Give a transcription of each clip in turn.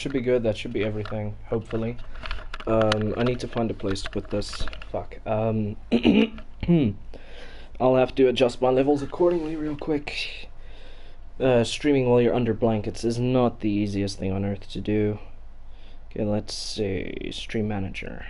Should be good. That should be everything, hopefully. I need to find a place to put this. Fuck. I'll have to adjust my levels accordingly real quick. Streaming while you're under blankets is not the easiest thing on earth to do. Okay, let's see. Stream manager.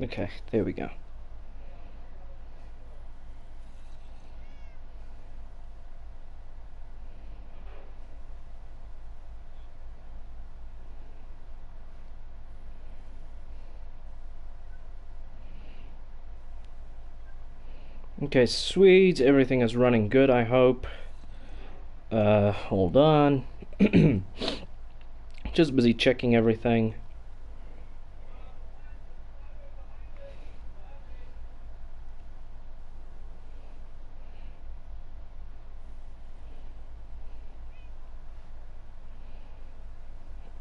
Okay, there we go. Okay, sweet. Everything is running good, I hope. Hold on. Just busy checking everything.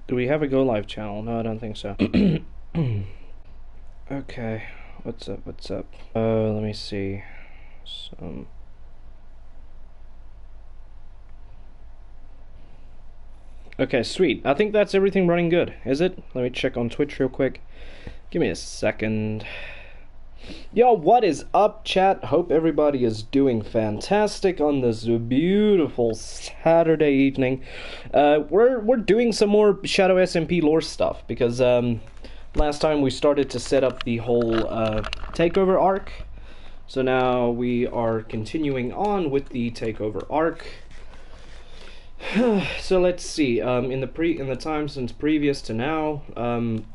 Do we have a go live channel? No, I don't think so. Okay, what's up? What's up? Let me see. Okay, sweet. I think that's everything running good. Is it? Let me check on Twitch real quick. Give me a second. Yo, what is up, chat? Hope everybody is doing fantastic on this beautiful Saturday evening. We're doing some more Shadow SMP lore stuff because last time we started to set up the whole takeover arc. So now we are continuing on with the takeover arc. So let's see. In the time since previous to now,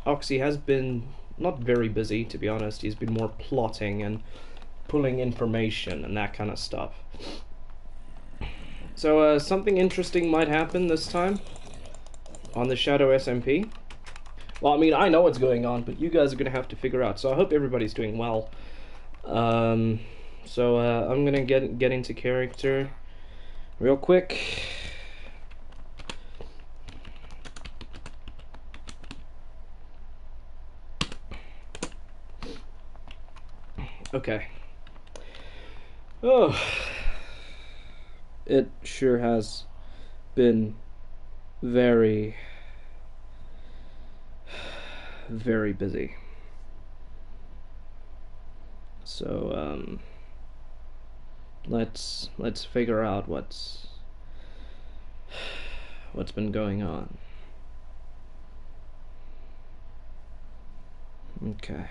Oxy has been not very busy, to be honest. He's been more plotting and pulling information and that kind of stuff. So something interesting might happen this time on the Shadow SMP. Well, I mean, I know what's going on, but you guys are gonna have to figure out. So I hope everybody's doing well. I'm gonna get into character real quick. Okay. Oh, it sure has been very, very busy. So let's figure out what's been going on. Okay.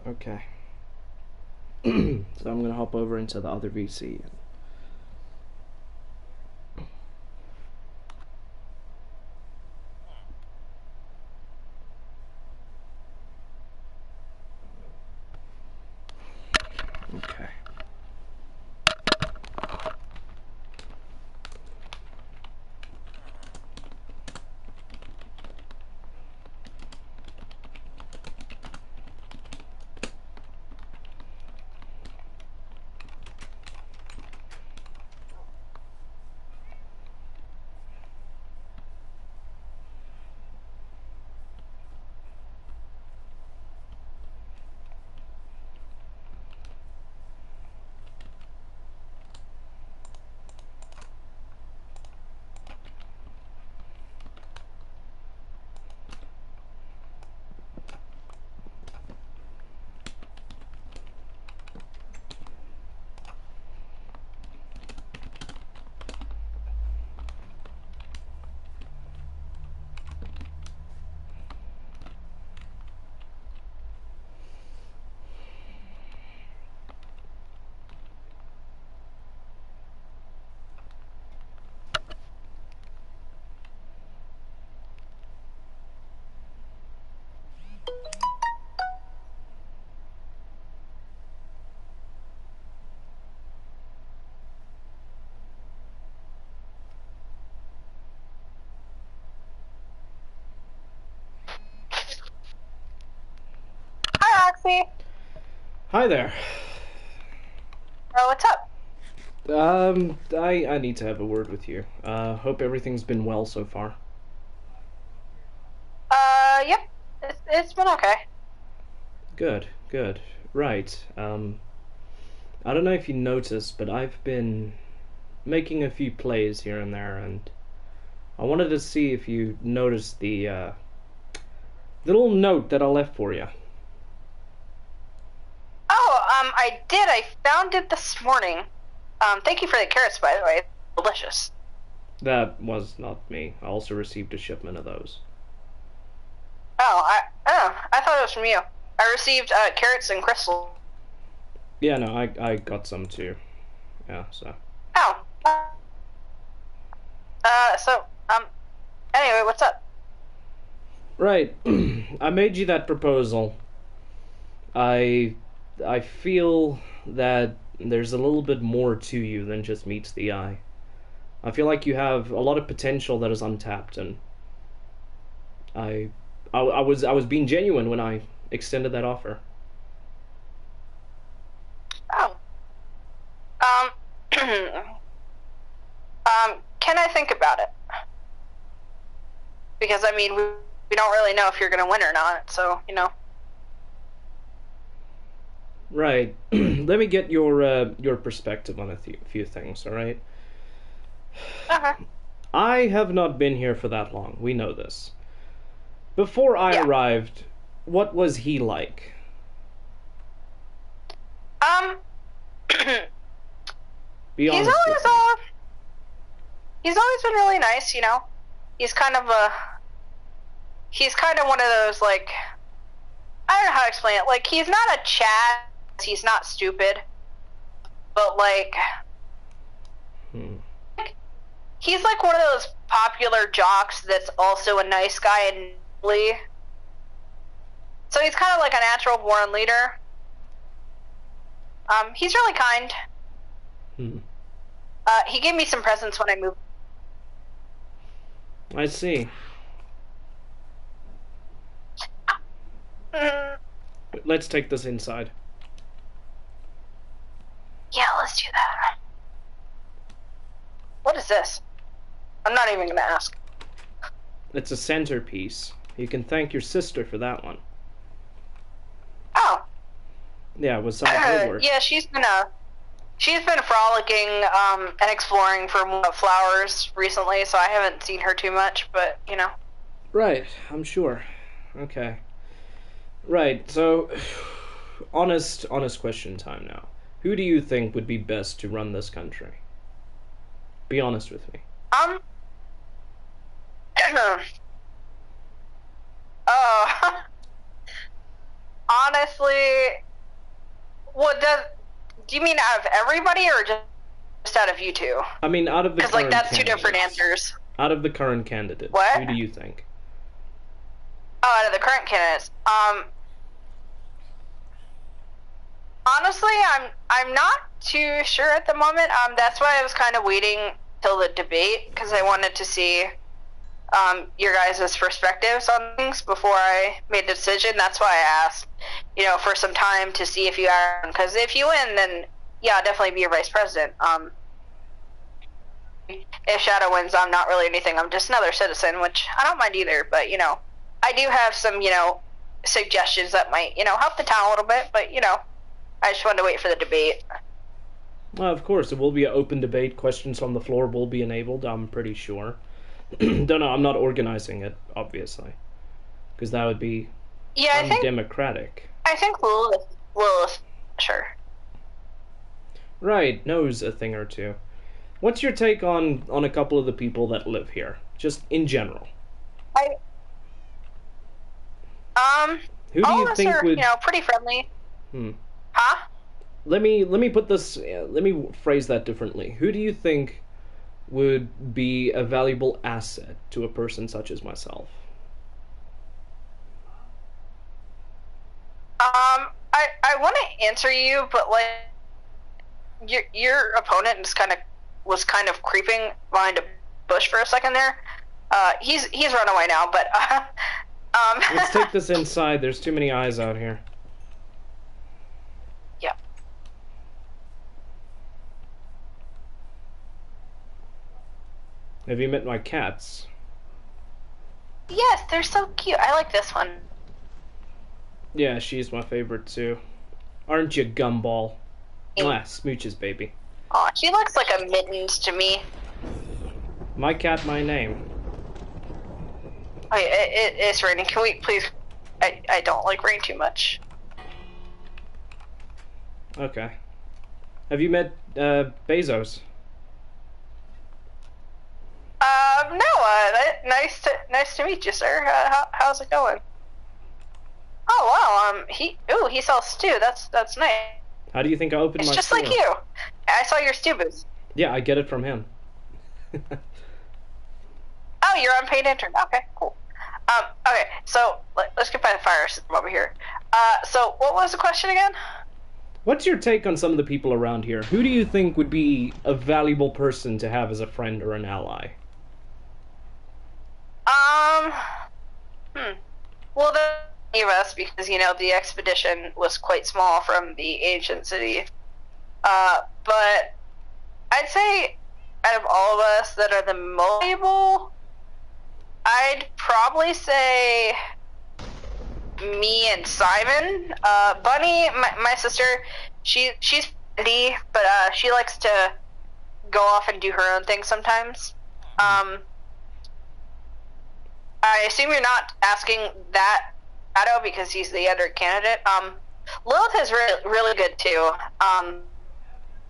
Okay. So I'm gonna hop over into the other VC. Okay. SMP? Hi there. Oh, what's up? I need to have a word with you. Hope everything's been well so far. Yep. It's been okay. Good, good. Right, I don't know if you noticed, but I've been making a few plays here and there, and I wanted to see if you noticed the little note that I left for you. Oh, I did. I found it this morning. Thank you for the carrots, by the way. Delicious. That was not me. I also received a shipment of those. I thought it was from you. I received, carrots and crystal. Yeah, no, I got some too. Yeah, so. Oh. Anyway, what's up? Right. I made you that proposal. I feel that there's a little bit more to you than just meets the eye. I feel like you have a lot of potential that is untapped, and I was being genuine when I extended that offer. Oh. Um, can I think about it? Because, I mean, we don't really know if you're gonna win or not, so, you know. Right. Let me get your perspective on a few things, all right? Okay. I have not been here for that long. We know this. Before I arrived, what was he like? Um, Be honest with me. He's always been really nice, you know. He's kind of one of those, like, I don't know how to explain it. Like, he's not a Chad, he's not stupid, but, like, he's like one of those popular jocks that's also a nice guy and bully. So he's kind of like a natural born leader. He's really kind. He gave me some presents when I moved. I see. Let's take this inside. Yeah, let's do that. What is this? I'm not even gonna ask. It's a centerpiece. You can thank your sister for that one. Oh. Yeah, it was some of her work. Yeah, she's been frolicking and exploring for flowers recently, so I haven't seen her too much, but you know. Right, I'm sure. Okay. Right, so honest question time now. Who do you think would be best to run this country? Be honest with me. Honestly, do you mean out of everybody or just out of you two? I mean, out of the current candidates. Because, like, that's two different answers. Out of the current candidates, what? Who do you think? Oh, out of the current candidates. Honestly, I'm not too sure at the moment. That's why I was kind of waiting till the debate, because I wanted to see your guys' perspectives on things before I made a decision. That's why I asked, you know, for some time to see if you are, because if you win, then yeah, I'll definitely be your vice president. If Shadow wins, I'm not really anything. I'm just another citizen, which I don't mind either. But you know, I do have some, you know, suggestions that might, you know, help the town a little bit. But you know, I just wanted to wait for the debate. Well, of course, it will be an open debate. Questions on the floor will be enabled, I'm pretty sure. Don't know, I'm not organizing it, obviously. Because that would be undemocratic. I think Lilith, sure. Right, knows a thing or two. What's your take on a couple of the people that live here? Just in general. Who do you think would... you know, pretty friendly. Huh? Let me put this... let me phrase that differently. Who do you think would be a valuable asset to a person such as myself? I want to answer you, but like your opponent was kind of creeping behind a bush for a second there. He's run away now, but Let's take this inside. There's too many eyes out here. Have you met my cats? Yes, they're so cute. I like this one. Yeah, she's my favorite too. Aren't you, Gumball? Mwah, smooches, baby. Aw, she looks like a mittens to me. My cat, my name. Oh, yeah, it's raining. Can we please? I don't like rain too much. Okay. Have you met Bezos? No. Nice to meet you, sir. How's it going? Oh wow. He sells stew. That's nice. How do you think I opened It's my just store? like you. I saw your stew booth. Yeah, I get it from him. Oh, you're on paid intern. Okay, cool. Okay, so let's get by the fire system over here. So what was the question again? What's your take on some of the people around here? Who do you think would be a valuable person to have as a friend or an ally? Well, the of us, because the expedition was quite small from the ancient city. But I'd say out of all of us that are the most valuable, I'd probably say me and Simon. Bunny, my sister, she's pretty, but she likes to go off and do her own thing sometimes. I assume you're not asking that Shadow because he's the other candidate. Lilith is really good too.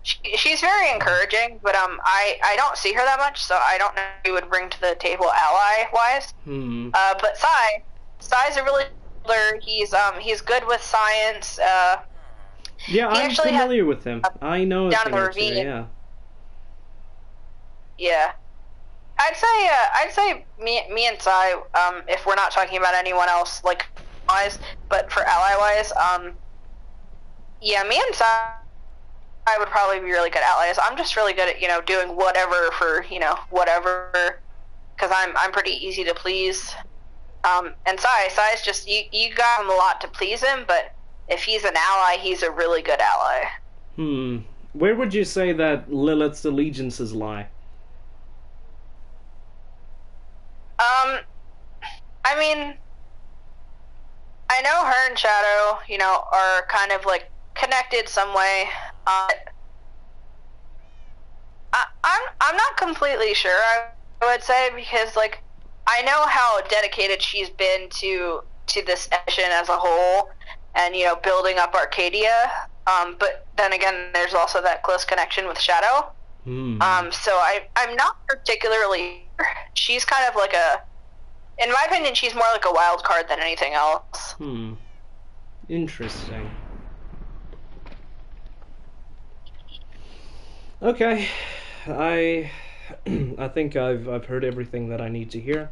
She's very encouraging, but I don't see her that much, so I don't know if you would bring to the table ally-wise. But Sai's a really he's good with science. Yeah, I'm familiar with him. I know down in the ravine. Yeah. Yeah. I'd say me and Sai, if we're not talking about anyone else like wise, but for ally wise, yeah, me and Sai I would probably be really good allies. I'm just really good at doing whatever for whatever, because I'm pretty easy to please. And Sai's just you got him a lot to please him, but if he's an ally, he's a really good ally. Where would you say that Lilith's allegiances lie? I mean, I know her and Shadow, are kind of like connected some way. I'm not completely sure, I would say, because like I know how dedicated she's been to this mission as a whole, and building up Arcadia. But then again, there's also that close connection with Shadow. So I'm not particularly. She's kind of like in my opinion, she's more like a wild card than anything else. Interesting. Okay, I think I've heard everything that I need to hear,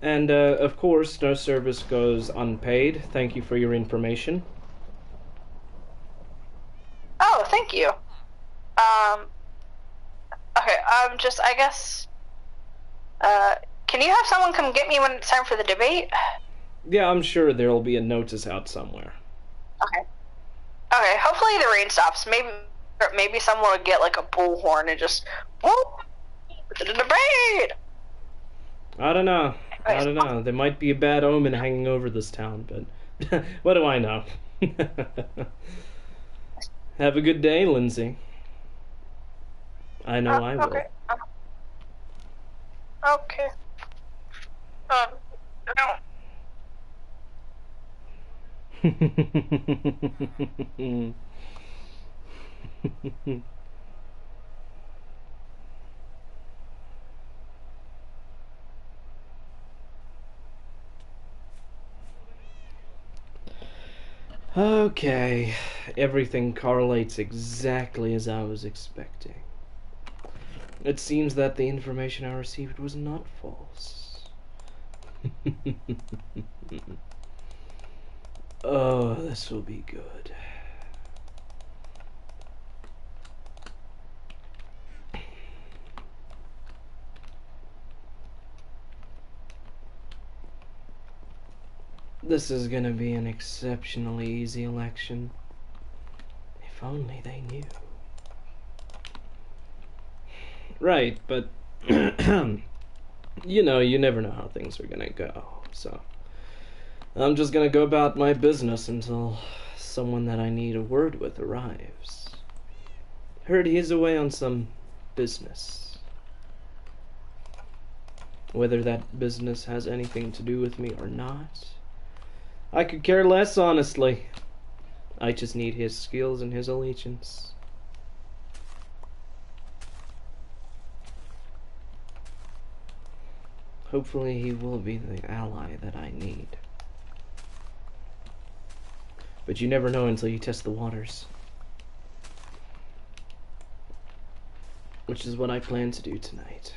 and of course, no service goes unpaid. Thank you for your information. Oh, thank you. Okay, I guess. Can you have someone come get me when it's time for the debate? Yeah, I'm sure there'll be a notice out somewhere. Okay. Okay. Hopefully the rain stops. Maybe someone will get like a bullhorn and just whoop the debate. I don't know. There might be a bad omen hanging over this town, but what do I know? Have a good day, Lindsay. I know I will. Okay. Okay. No. Okay, everything correlates exactly as I was expecting. It seems that the information I received was not false. Oh, this will be good. This is gonna be an exceptionally easy election. If only they knew. Right, but you know, you never know how things are gonna go, so I'm just gonna go about my business until someone that I need a word with arrives. Heard he's away on some business. Whether that business has anything to do with me or not, I could care less, honestly. I just need his skills and his allegiance. Hopefully he will be the ally that I need. But you never know until you test the waters. Which is what I plan to do tonight.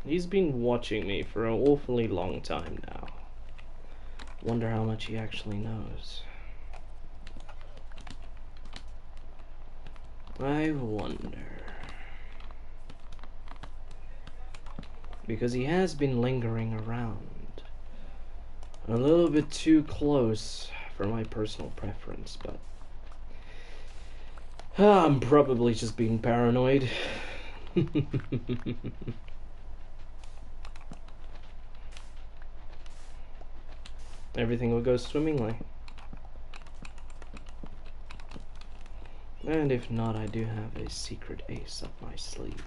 He's been watching me for an awfully long time now. Wonder how much he actually knows. I wonder. Because he has been lingering around. A little bit too close for my personal preference, but I'm probably just being paranoid. Everything will go swimmingly. And if not, I do have a secret ace up my sleeve.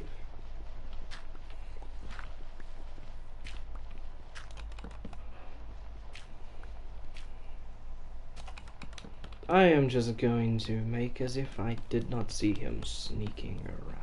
I am just going to make as if I did not see him sneaking around.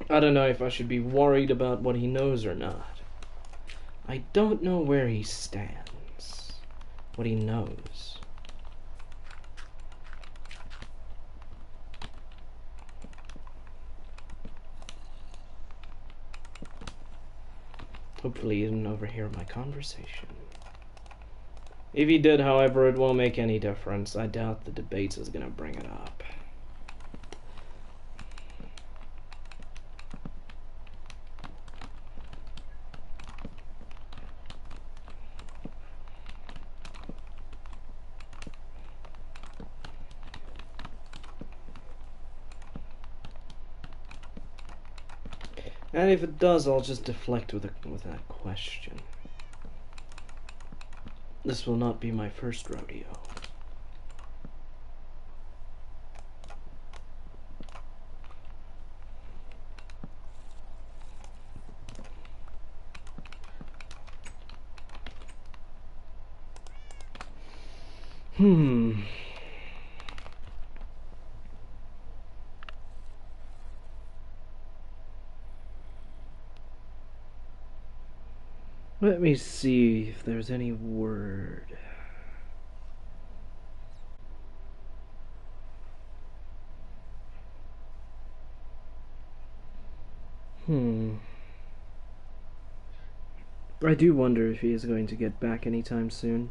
I don't know if I should be worried about what he knows or not. I don't know where he stands, what he knows. Hopefully he didn't overhear my conversation. If he did, however, it won't make any difference. I doubt the debates is gonna bring it up. And if it does, I'll just deflect with that question. This will not be my first rodeo. Let me see if there's any word. I do wonder if he is going to get back anytime soon.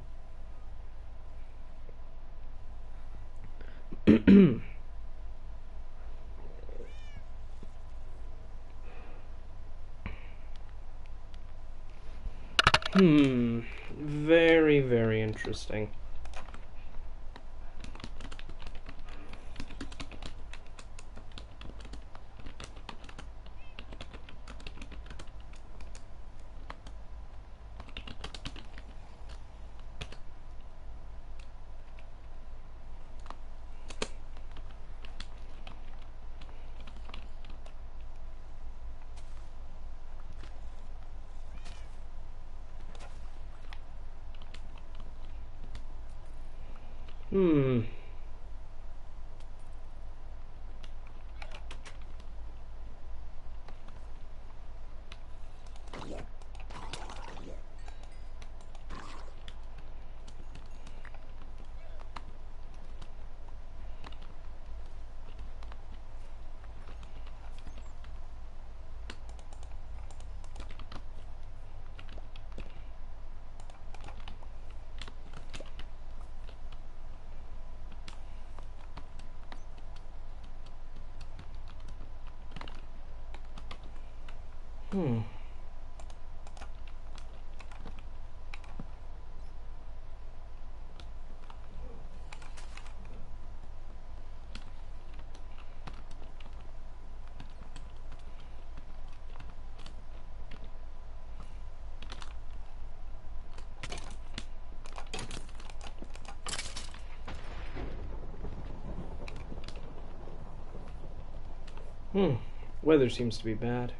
Very, very interesting. Hmm. Hmm. Weather seems to be bad.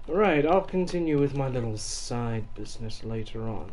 Right, I'll continue with my little side business later on.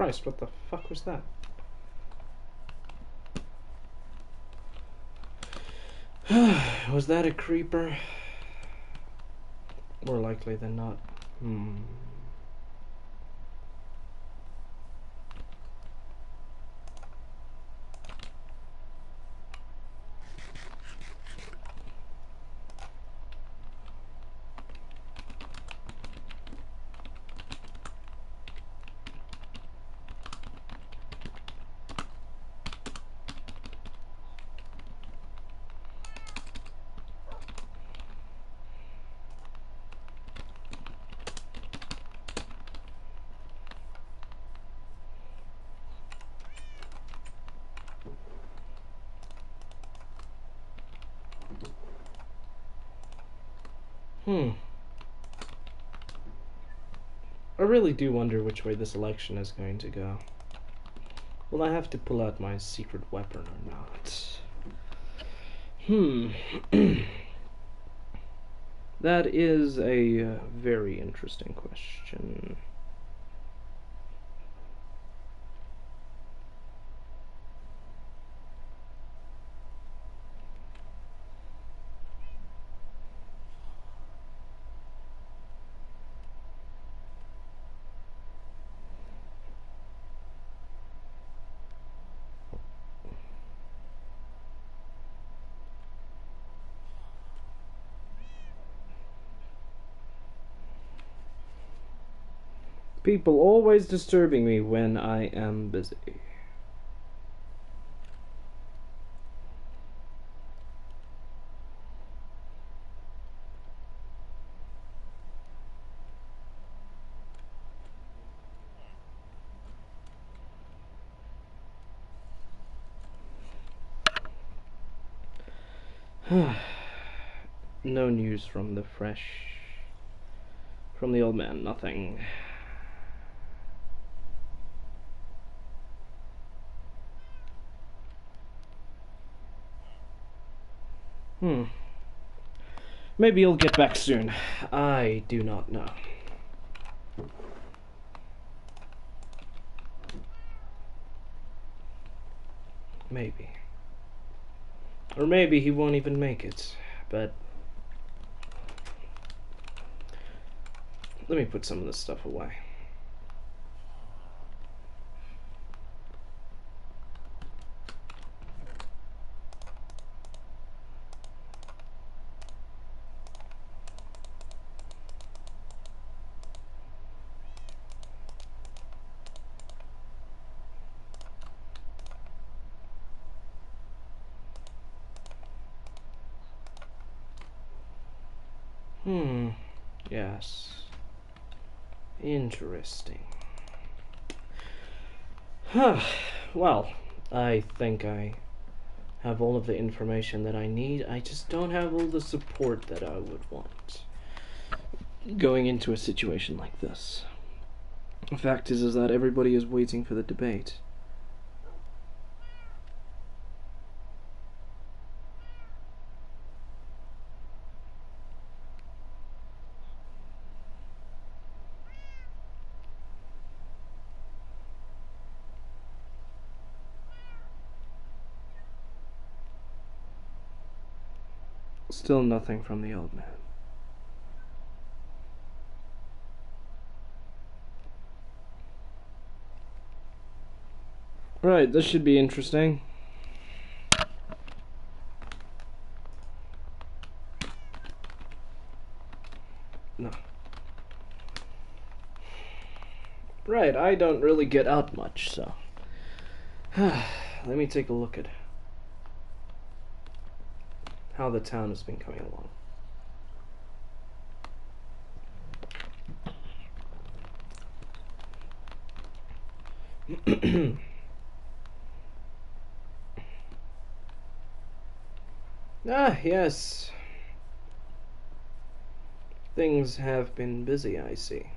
Christ, what the fuck was that? Was that a creeper? More likely than not. I really do wonder which way this election is going to go. Will I have to pull out my secret weapon or not? That is a very interesting question. People always disturbing me when I am busy. No news from the old man, nothing. Maybe he'll get back soon. I do not know. Maybe. Or maybe he won't even make it. But let me put some of this stuff away. Yes. Interesting. Well, I think I have all of the information that I need. I just don't have all the support that I would want going into a situation like this. The fact is that everybody is waiting for the debate. Still nothing from the old man. Right, this should be interesting. No. Right, I don't really get out much, so. Let me take a look at how the town has been coming along. Yes. Things have been busy, I see.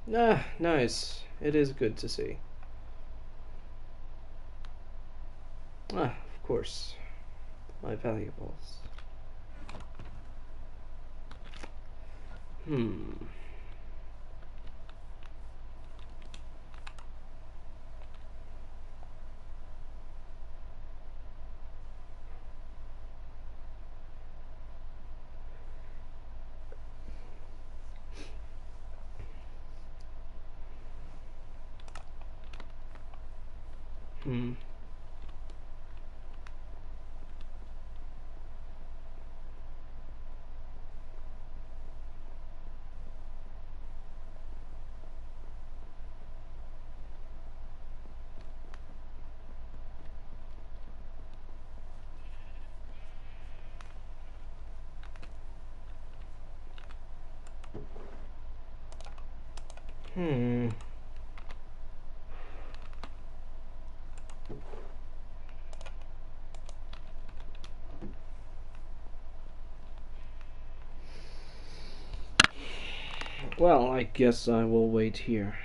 Nice. It is good to see. Of course. My valuables. Well, I guess I will wait here.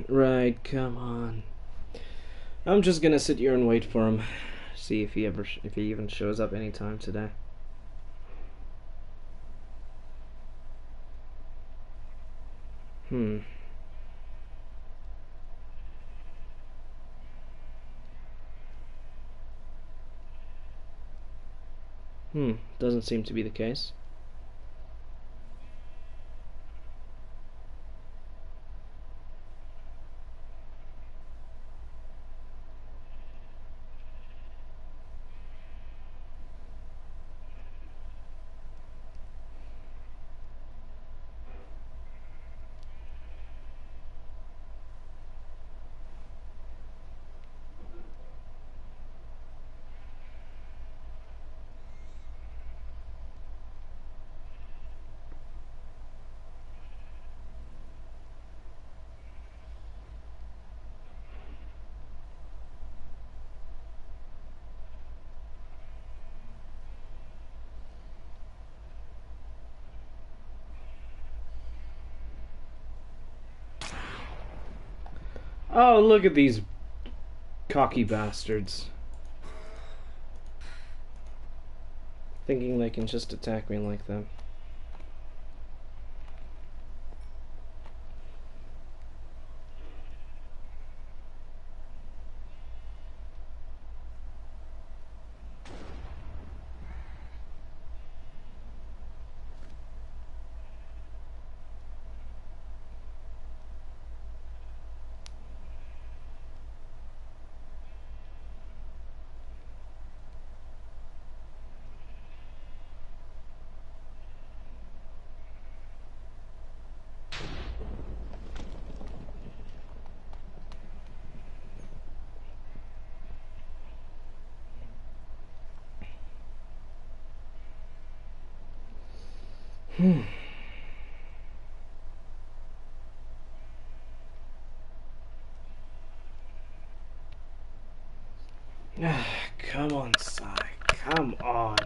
Right, come on. I'm just gonna sit here and wait for him. See if he even shows up anytime today. Doesn't seem to be the case. Oh, look at these cocky bastards. Thinking they can just attack me like that. Come on, Sai. Come on.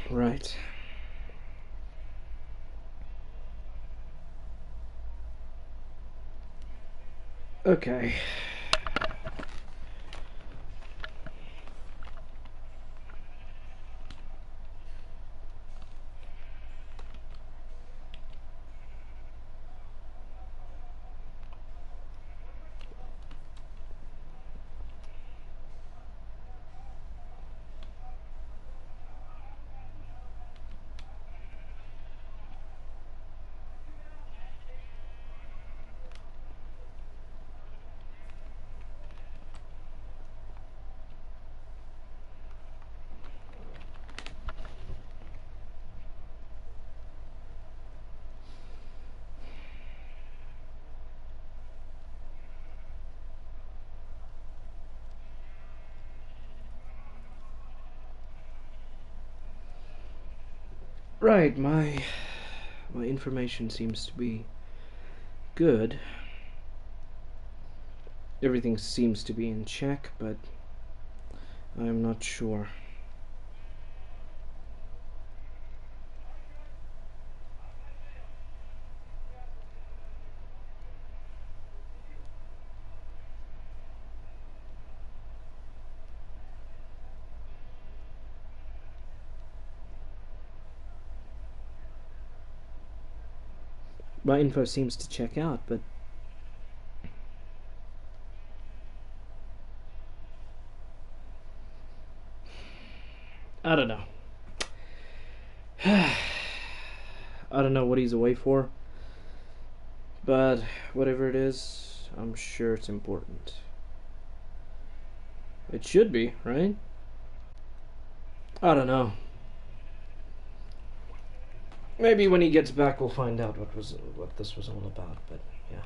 Right. Okay. Right, my information seems to be good. everything seems to be in check, but I'm not sure. My info seems to check out, but I don't know. I don't know what he's away for, but whatever it is, I'm sure it's important. It should be, right? I don't know. Maybe when he gets back we'll find out what this was all about, but yeah.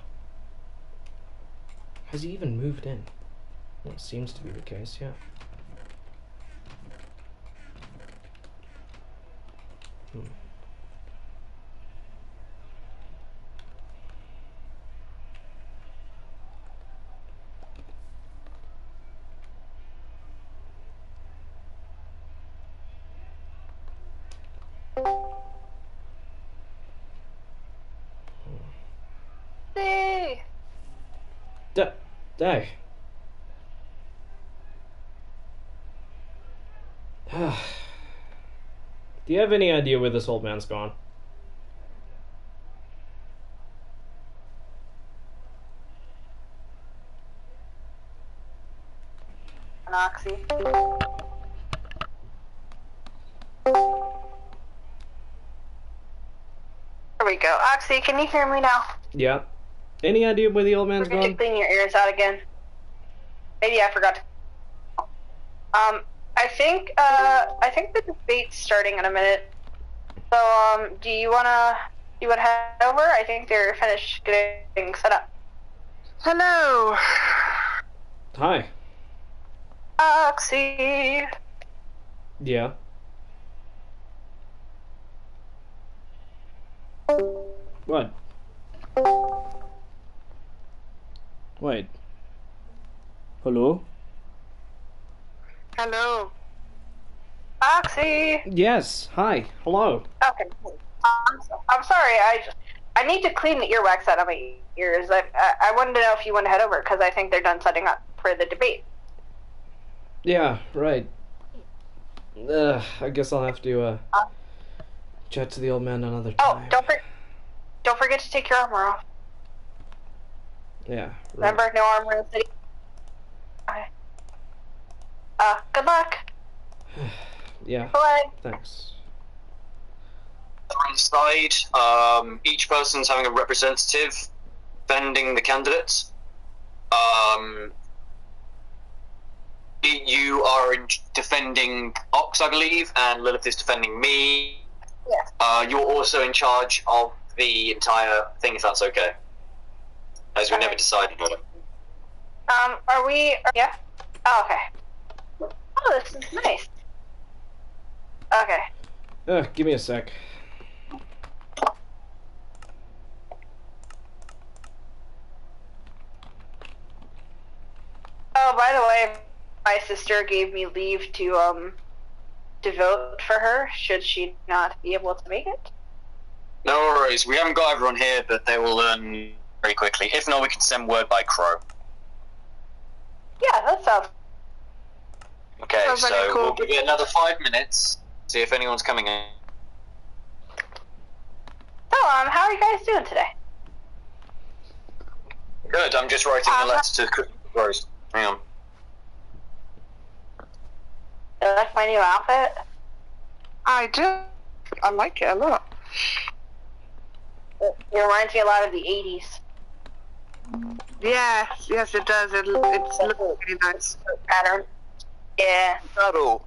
Has he even moved in? Well, it seems to be the case, yeah. Hey. Day. Do you have any idea where this old man's gone? Oxy. There we go. Oxy, can you hear me now? Yeah. Any idea where the old man's Forget to gone? clean your ears out again. Maybe I forgot to. I think the debate's starting in a minute. So, do you wanna head over? I think they're finished getting set up. Hello. Hi. Oxy. Yeah. What? Wait. Hello? Hello. Oxy. Yes. Hi. Hello. Okay. I'm sorry. I need to clean the earwax out of my ears. I wanted to know if you want to head over because I think they're done setting up for the debate. Yeah, right. I guess I'll have to chat to the old man another time. Oh, don't forget to take your armor off. Yeah. Right. Remember, no armor in the city. Okay. Good luck. Yeah. Bye. Thanks. On the side, each person's having a representative defending the candidates. You are defending Ox, I believe, and Lilith is defending me. Yes. You're also in charge of the entire thing, if that's okay. As we never decided on it. Are we? Yeah. Oh, okay. Oh, this is nice. Okay. Give me a sec. Oh, by the way, my sister gave me leave to vote for her. Should she not be able to make it? No worries. We haven't got everyone here, but they will learn very quickly. If not, we can send word by Crow. Yeah, that sounds. Okay, Sounds like so a cool- we'll give it another 5 minutes. See if anyone's coming in. So, how are you guys doing today? Good. I'm just writing a letter to Rose. Hang on. Do you like my new outfit? I do. I like it a lot. It reminds me a lot of the 80s. Yes, it does. It's looks really nice. Pattern. Yeah. Hello.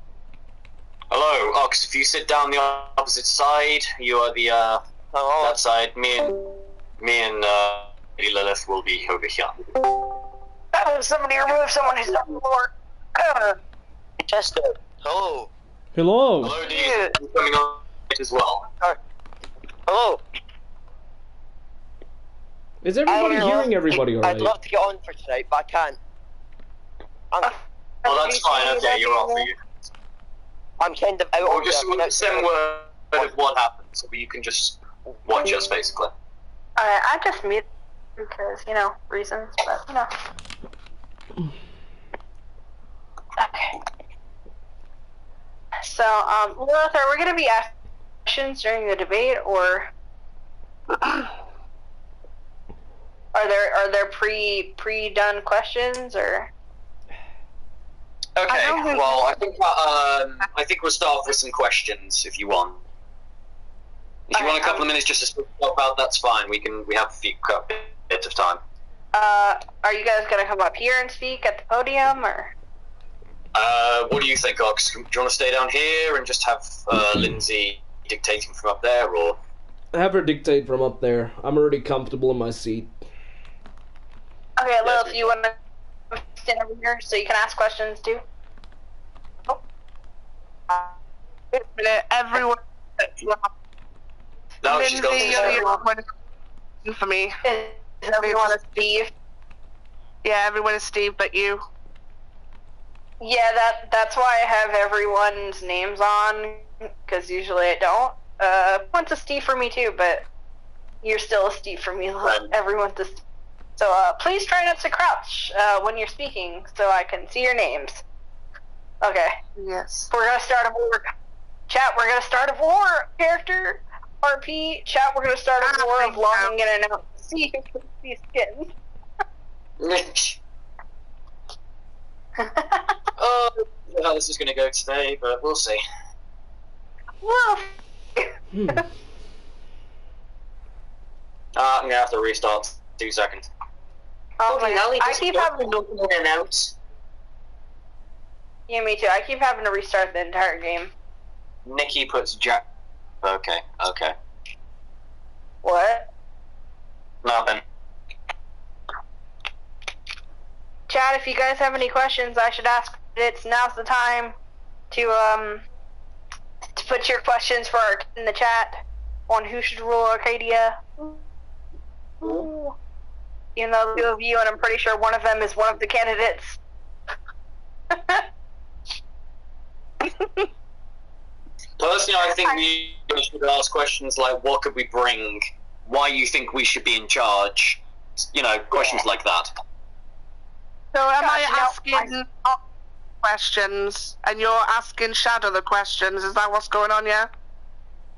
Hello, Ox. If you sit down the opposite side, you are the that side. Me and Lady Lilith will be over here. Somebody remove someone who's on the floor. Chester. Hello. Hello. Hello, D. You coming on as well? Hello. Is everybody I'd hearing love- everybody I'd alright? love to get on for tonight, but I can't. Well, that's fine. Okay, you're off. I'm kind of out Or on just the- send word of what happened, so you can just watch us, basically. I just muted because, reasons, but, Okay. So, Lilith, are we going to be asking questions during the debate, or are there pre-done questions, or? Okay, don't think- well, I think we'll start off with some questions, if you want. If you want a couple of minutes just to talk about, that's fine. We have a few bits of time. Are you guys going to come up here and speak at the podium, or? What do you think, Ox? Do you want to stay down here and just have Lindsay dictating from up there, or? Have her dictate from up there. I'm already comfortable in my seat. Okay, Lilith, you want to stand over here so you can ask questions too? Wait a minute, everyone. No, she's got Lindsay, to you're one for me. Is everyone a Steve? Yeah, everyone is Steve, but you. Yeah, that's why I have everyone's names on, because usually I don't. One's a Steve for me too, but you're still a Steve for me. Everyone's a Steve. So please try not to crouch when you're speaking, so I can see your names. Okay. Yes. We're gonna start a war. Chat, we're gonna start a war. Character RP. Chat, we're gonna start a war of longing in and out to see these skins. Oh, I don't know how this is going to go today, but we'll see. Well, Hmm. I'm going to have to restart 2 seconds. I keep having. in and out. Yeah, me too. I keep having to restart the entire game. Nikki puts Jack. Okay. What? Nothing. Chat, if you guys have any questions, I should ask. Now's the time to put your questions in the chat on who should rule Arcadia. Ooh. Even though the two of you, and I'm pretty sure one of them is one of the candidates. Personally, I think we should ask questions like, what could we bring? Why you think we should be in charge? Questions like that. So am I Gosh, no, asking questions, and you're asking Shadow the questions? Is that what's going on, yeah?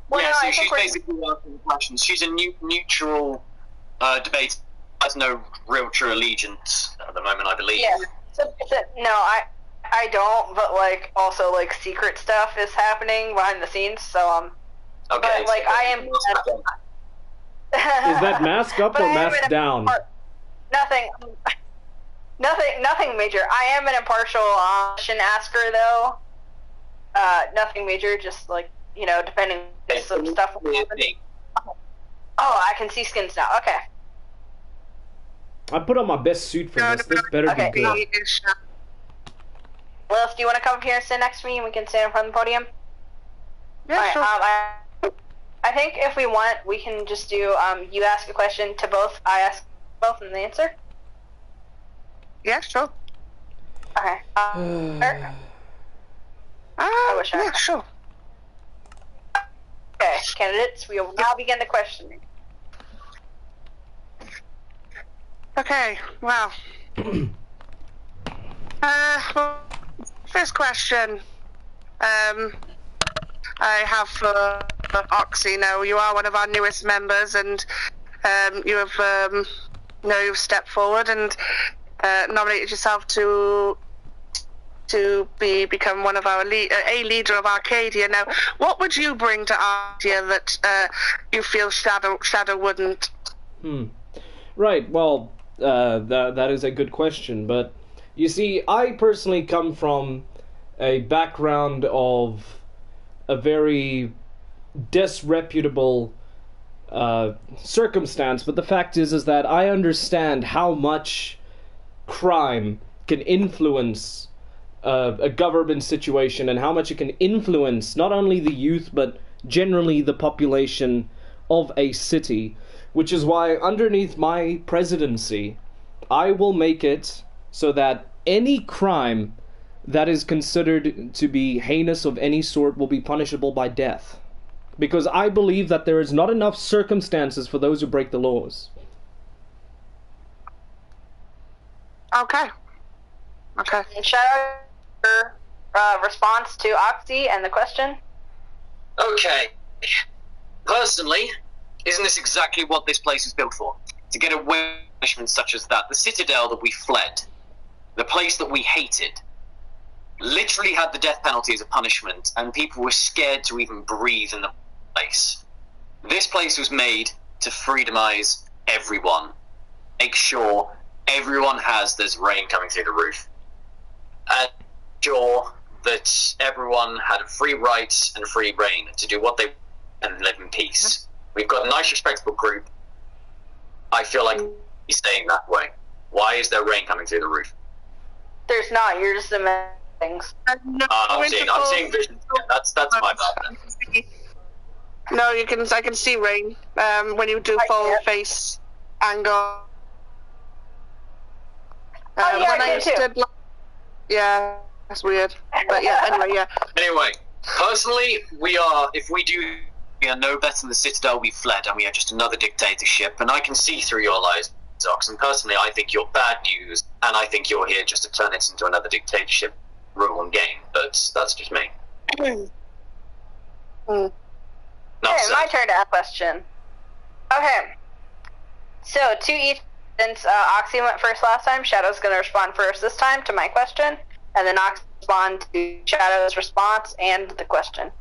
Well, yeah, no, so I she's think basically asking questions. She's a neutral debate. Has no real true allegiance at the moment, I believe. Yeah. No, I don't. But also secret stuff is happening behind the scenes. So Okay. But I am. Is that mask up But or I am mask down? Nothing major. I am an impartial question asker, though. Nothing major, just depending on some stuff. Oh, I can see skins now. Okay. I put on my best suit for this. This better Okay. be good. Lilith, do you want to come up here and sit next to me, and we can stand in front of the podium? Yeah, Alright, sure. I think if we want, we can just do you ask a question to both, I ask both, and they answer. Yeah, sure. Okay. I wish I- Yeah, sure. Okay, candidates, we will now begin the questioning. Okay, well. Well, first question. I have for Oxy. Now, you are one of our newest members, and you have you've stepped forward and nominated yourself to become one of our a leader of Arcadia. Now, what would you bring to Arcadia that you feel Shadow wouldn't? Right, well, that is a good question, but you see, I personally come from a background of a very disreputable circumstance, but the fact is that I understand how much crime can influence a government situation, and how much it can influence not only the youth, but generally the population of a city, which is why underneath my presidency, I will make it so that any crime that is considered to be heinous of any sort will be punishable by death. Because I believe that there is not enough circumstances for those who break the laws. Okay. Okay. And shout out your response to Oxy and the question. Okay. Personally, isn't this exactly what this place was built for? To get away from punishment such as that. The citadel that we fled, the place that we hated, literally had the death penalty as a punishment, and people were scared to even breathe in the place. This place was made to freedomize everyone. Make sure everyone has this rain coming through the roof. And sure that everyone had free rights and free reign to do what they want and live in peace. We've got a nice, respectable group. I feel like he's staying that way. Why is there rain coming through the roof? There's not. You're just imagining things. I'm seeing visions. Yeah, that's my bad. No, I can see rain. When you do full face angle. I did too. Yeah, that's weird. But yeah, anyway, yeah. Anyway, personally, we are no better than the Citadel we fled, and we are just another dictatorship, and I can see through your lies, Zox, and personally I think you're bad news, and I think you're here just to turn it into another dictatorship rule and game, but that's just me. Okay, my turn to ask a question. Okay, so to each, since Oxy went first last time, Shadow's going to respond first this time to my question, and then Oxy respond to Shadow's response and the question.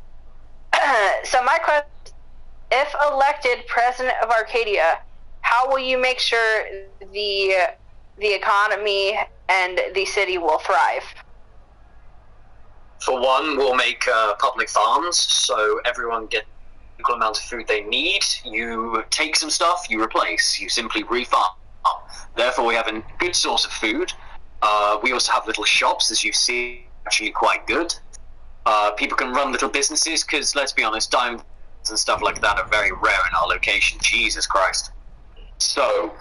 So my question is, if elected president of Arcadia, how will you make sure the economy and the city will thrive? For one, we'll make public farms, so everyone gets the equal amount of food they need. You take some stuff, you replace. You simply refarm. Therefore, we have a good source of food. We also have little shops, as you see, actually quite good. People can run little businesses, because, let's be honest, diamonds and stuff like that are very rare in our location. Jesus Christ. So,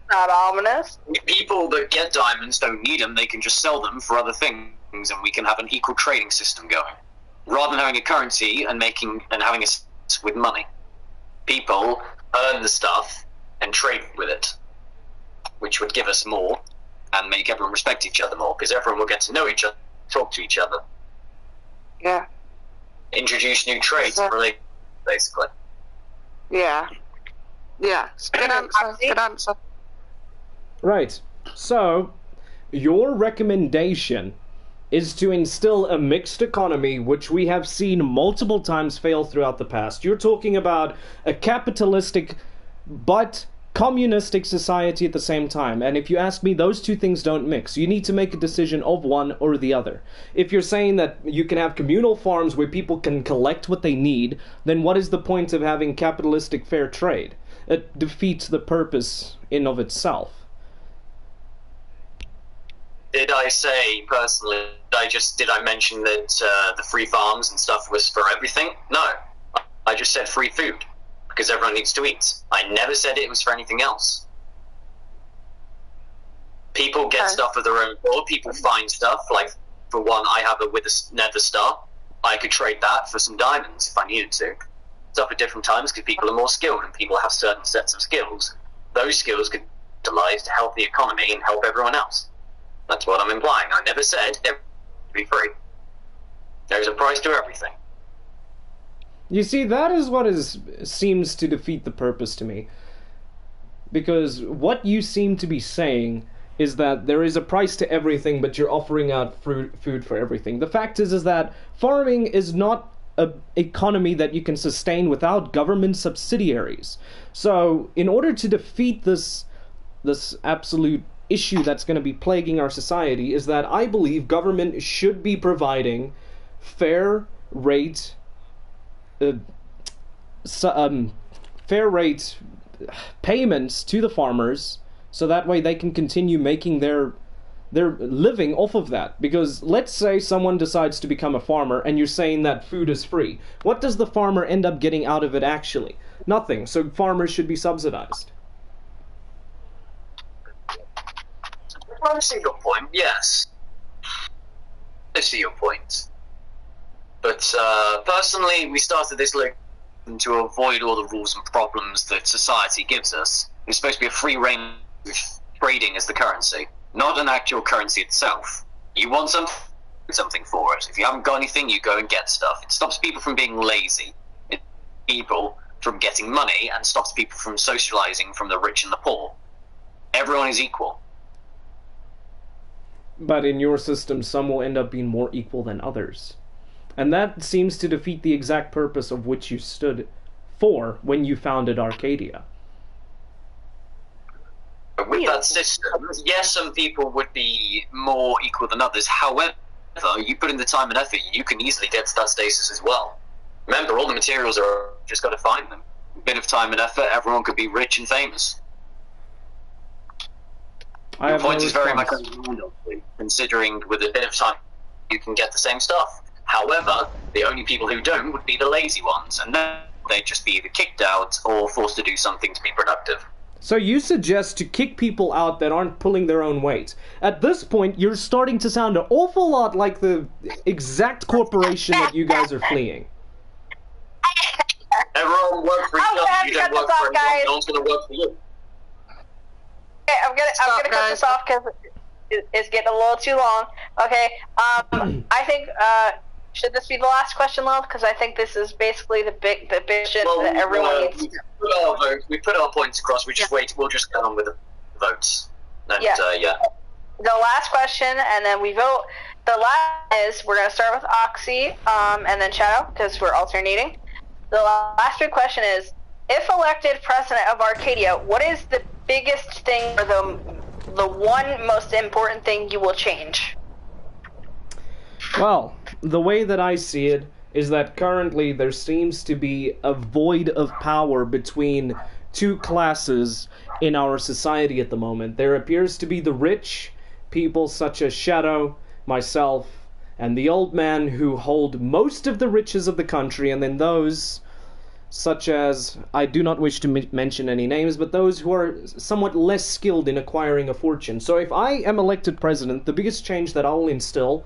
Not ominous. people that get diamonds don't need them, they can just sell them for other things, and we can have an equal trading system going. Rather than having a currency and having a with money. People earn the stuff and trade with it, which would give us more and make everyone respect each other more, because everyone will get to know each other, talk to each other. Yeah. Introduce new trades, basically. Yeah. Yeah. Good answer. Good answer. Right. So, your recommendation is to instill a mixed economy, which we have seen multiple times fail throughout the past. You're talking about a capitalistic but communistic society at the same time. And if you ask me, those two things don't mix. You need to make a decision of one or the other. If you're saying that you can have communal farms where people can collect what they need, then what is the point of having capitalistic fair trade? It defeats the purpose in of itself. Did I say, personally, did I mention that the free farms and stuff was for everything? No. I just said free food, because everyone needs to eat. I never said it was for anything else. People get stuff of their own board, people find stuff, like, for one, I have a with a nether star. I could trade that for some diamonds if I needed to. Stuff at different times, because people are more skilled, and people have certain sets of skills. Those skills could utilize to help the economy and help everyone else. That's what I'm implying. I never said it would be free. There's a price to everything. You see, that is what seems to defeat the purpose to me. Because what you seem to be saying is that there is a price to everything, but you're offering out food for everything. The fact is that farming is not an economy that you can sustain without government subsidiaries. So, in order to defeat this absolute issue that's going to be plaguing our society, is that I believe government should be providing fair rate payments to the farmers, so that way they can continue making their living off of that. Because let's say someone decides to become a farmer and you're saying that food is free. What does the farmer end up getting out of it actually? nothing. So farmers should be subsidized. I see your point, yes. I see your point. But personally, we started this to avoid all the rules and problems that society gives us. It's supposed to be a free reign with trading as the currency, not an actual currency itself. You want something for it. If you haven't got anything, you go and get stuff. It stops people from being lazy. It stops people from getting money and stops people from socializing from the rich and the poor. Everyone is equal. But in your system, some will end up being more equal than others. And that seems to defeat the exact purpose of which you stood for when you founded Arcadia. With that system, yes, some people would be more equal than others. However, you put in the time and effort, you can easily get to that status as well. Remember, all the materials are just got to find them. A bit of time and effort, everyone could be rich and famous. Your point is very much understandable, considering with a bit of time, you can get the same stuff. However, the only people who don't would be the lazy ones, and then they'd just be either kicked out or forced to do something to be productive. So you suggest to kick people out that aren't pulling their own weight. At this point, you're starting to sound an awful lot like the exact corporation that you guys are fleeing. Everyone work for each other. You don't work for anyone. No one's going to work for you. Okay, I'm gonna cut this off because it's getting a little too long. Okay, I think should this be the last question, Lil? Because I think this is basically the big shit that everyone needs. We put our points across. We just wait. We'll just get on with the votes. And, yeah. The last question, and then we vote. The last is we're gonna start with Oxy, and then Shadow because we're alternating. The last big question is: if elected president of Arcadia, what is the biggest thing or the one most important thing you will change? Well, the way that I see it is that currently there seems to be a void of power between two classes in our society at the moment. There appears to be the rich people such as Shadow, myself, and the old man who hold most of the riches of the country, and then those such as, I do not wish to mention any names, but those who are somewhat less skilled in acquiring a fortune. So if I am elected president, the biggest change that I will instill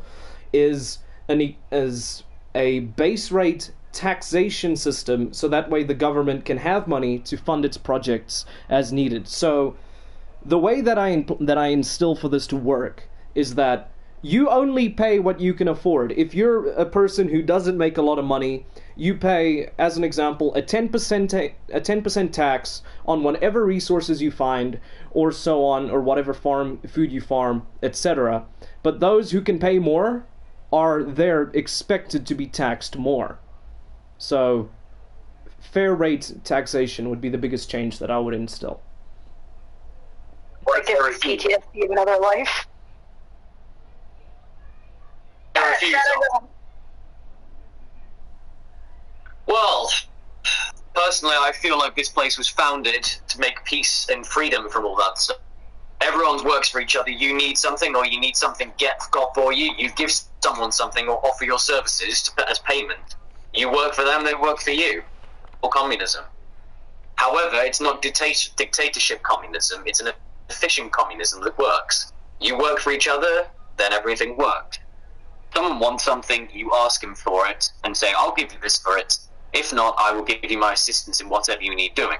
is a base rate taxation system, so that way the government can have money to fund its projects as needed. So the way that I instill for this to work is that you only pay what you can afford. If you're a person who doesn't make a lot of money, you pay, as an example, a 10% tax on whatever resources you find, or so on, or whatever food you farm, etc. But those who can pay more are there expected to be taxed more. So, fair rate taxation would be the biggest change that I would instill. Like give PTSD of another life. Well, personally, I feel like this place was founded to make peace and freedom from all that stuff. Everyone works for each other. You need something, or you need something got for you. You give someone something or offer your services as payment. You work for them, they work for you. Or communism. However, it's not dictatorship communism. It's an efficient communism that works. You work for each other, then everything worked. Someone wants something, you ask him for it, and say, I'll give you this for it. If not, I will give you my assistance in whatever you need doing.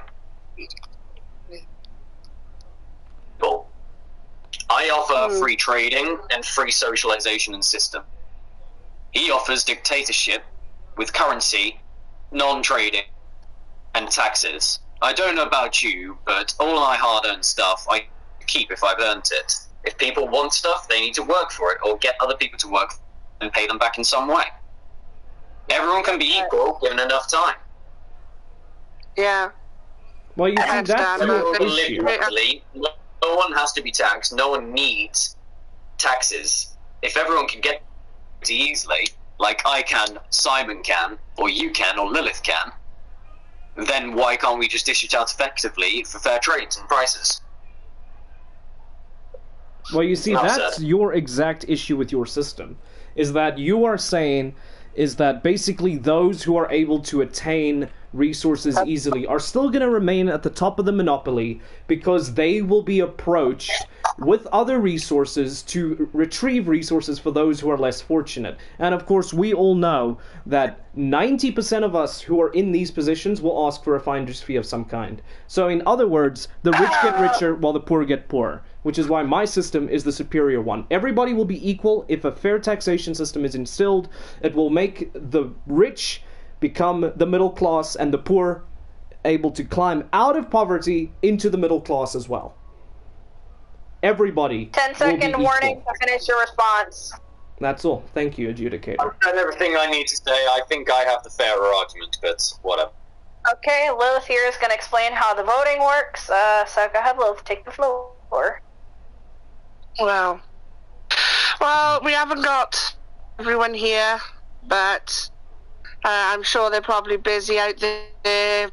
Cool. I offer free trading and free socialization and system. He offers dictatorship with currency, non-trading, and taxes. I don't know about you, but all my hard-earned stuff I keep if I've earned it. If people want stuff, they need to work for it, or get other people to work for it and pay them back in some way. Everyone can be equal given enough time. Yeah. Well, you see, that's your issue. No one has to be taxed. No one needs taxes. If everyone can get it easily, like I can, Simon can, or you can, or Lilith can, then why can't we just dish it out effectively for fair trades and prices? Well, you see, that's your exact issue with your system, is that you are saying is that basically those who are able to attain resources easily are still going to remain at the top of the monopoly because they will be approached with other resources to retrieve resources for those who are less fortunate. And of course, we all know that 90% of us who are in these positions will ask for a finder's fee of some kind. So in other words, the rich get richer while the poor get poorer, which is why my system is the superior one. Everybody will be equal. If a fair taxation system is instilled, it will make the rich become the middle class and the poor able to climb out of poverty into the middle class as well. Everybody 10-second warning to finish your response. That's all. Thank you, adjudicator. I've said everything I need to say. I think I have the fairer argument, but whatever. Okay, Lilith here is going to explain how the voting works. So go ahead, Lilith, take the floor. Well, we haven't got everyone here, but I'm sure they're probably busy out there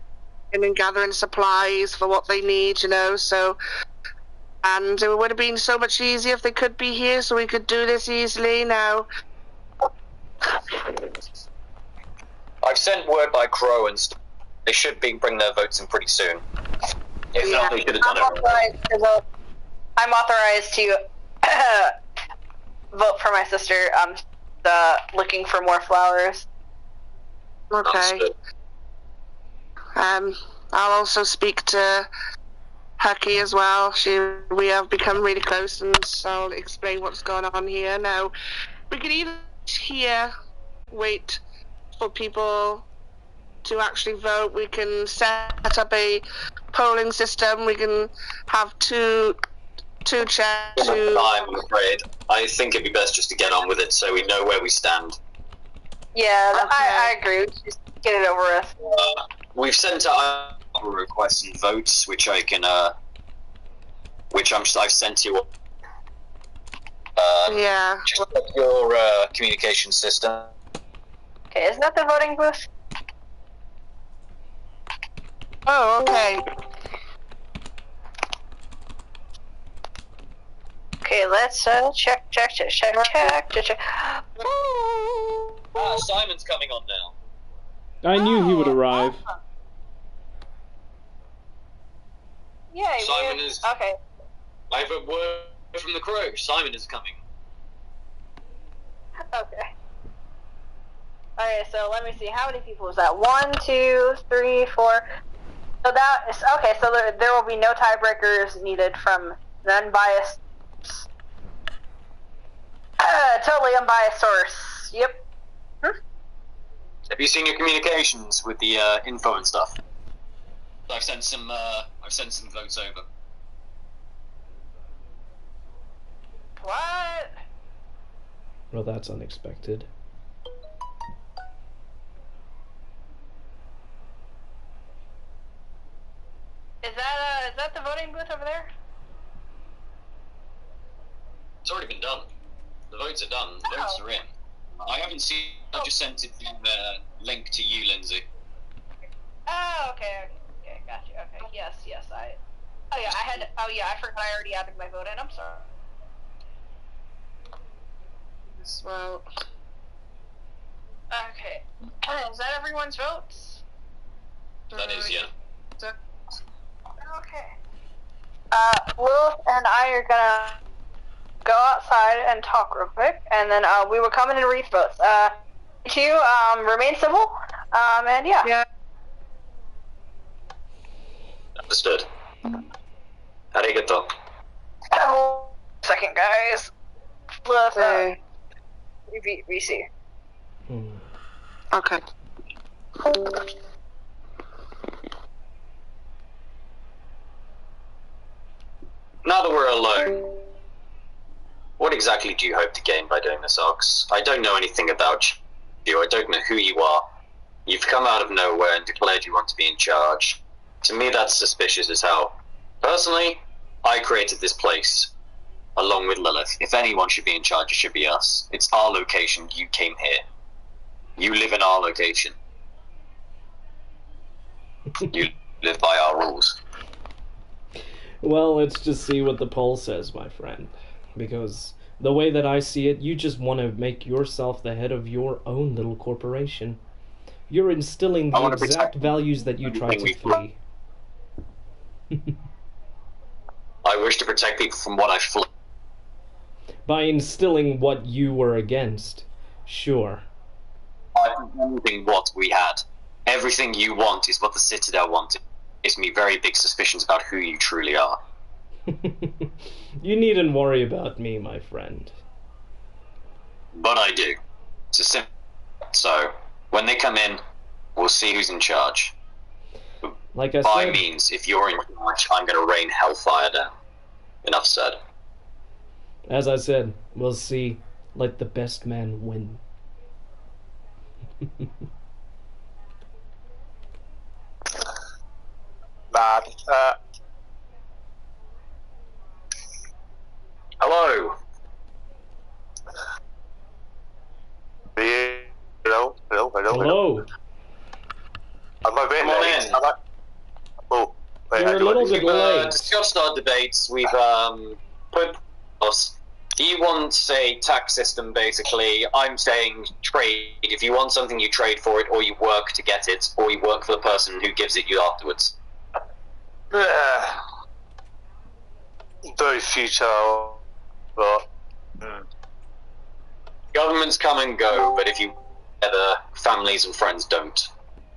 and gathering supplies for what they need, you know, so... And it would have been so much easier if they could be here, so we could do this easily now. I've sent word by Crow and they should bring their votes in pretty soon. If not, they should have done it. I'm authorized to vote for my sister. Looking for more flowers. Okay. I'll also speak to Hucky as well. We have become really close, and I'll explain what's going on here. Now, we can either here wait for people to actually vote. We can set up a polling system. We can have two chairs. I'm afraid. I think it'd be best just to get on with it so we know where we stand. Yeah, Okay. I agree. Just get it over with. We've sent out requests and votes, which I can, I've sent you. Yeah. Just check your communication system. Okay, isn't that the voting booth? Oh, okay. Okay, let's check. Simon's coming on now. I knew he would arrive. Awesome. Yeah, Simon is... Okay. I have a word from the Crow. Simon is coming. Okay. Okay, so let me see. How many people was that? 1, 2, 3, 4. So that is okay. So there will be no tiebreakers needed from an unbiased, totally unbiased source. Yep. Have you seen your communications with the info and stuff? I've sent some votes over. What? Well, that's unexpected. Is that the voting booth over there? It's already been done. The votes are done. The votes are in. I haven't seen. I just sent it the link to you, Lindsay. Oh, okay, gotcha. Okay, yes, I forgot I already added my vote in. I'm sorry. Well, Okay. Is that everyone's votes? That is, yeah. Okay. Lilith and I are gonna go outside and talk real quick, and then we will come in and read votes. Remain civil. And yeah. yeah. Understood. Arigato. Second, guys. Lilith, Okay. VC. Okay. Now that we're alone, what exactly do you hope to gain by doing this, Ox? I don't know anything about you. I don't know who you are. You've come out of nowhere and declared you want to be in charge. To me, that's suspicious as hell. Personally, I created this place, along with Lilith. If anyone should be in charge, it should be us. It's our location. You came here. You live in our location. You live by our rules. Well, let's just see what the poll says, my friend. Because the way that I see it, you just want to make yourself the head of your own little corporation. You're instilling I the wanna exact protect values that you tried to everything we flee. I wish to protect people from what I fled. By instilling what you were against. Sure. Everything what we had. Everything you want is what the Citadel wanted. Gives me very big suspicions about who you truly are. You needn't worry about me, my friend. But I do. It's a simple. So, when they come in, we'll see who's in charge. Like I By said, means, if you're in charge, I'm going to rain hellfire down. Enough said. as I said, we'll see. Let the best man win. Bad. Hello. Hello. Hello. Am I being Come on late? in. Oh, wait, You're a little bit We've late. discussed our debates. We've put us. He wants a tax system, basically. I'm saying trade. If you want something, you trade for it, or you work to get it, or you work for the person who gives it you afterwards. Very futile, but Governments come and go, but if you together, families and friends don't.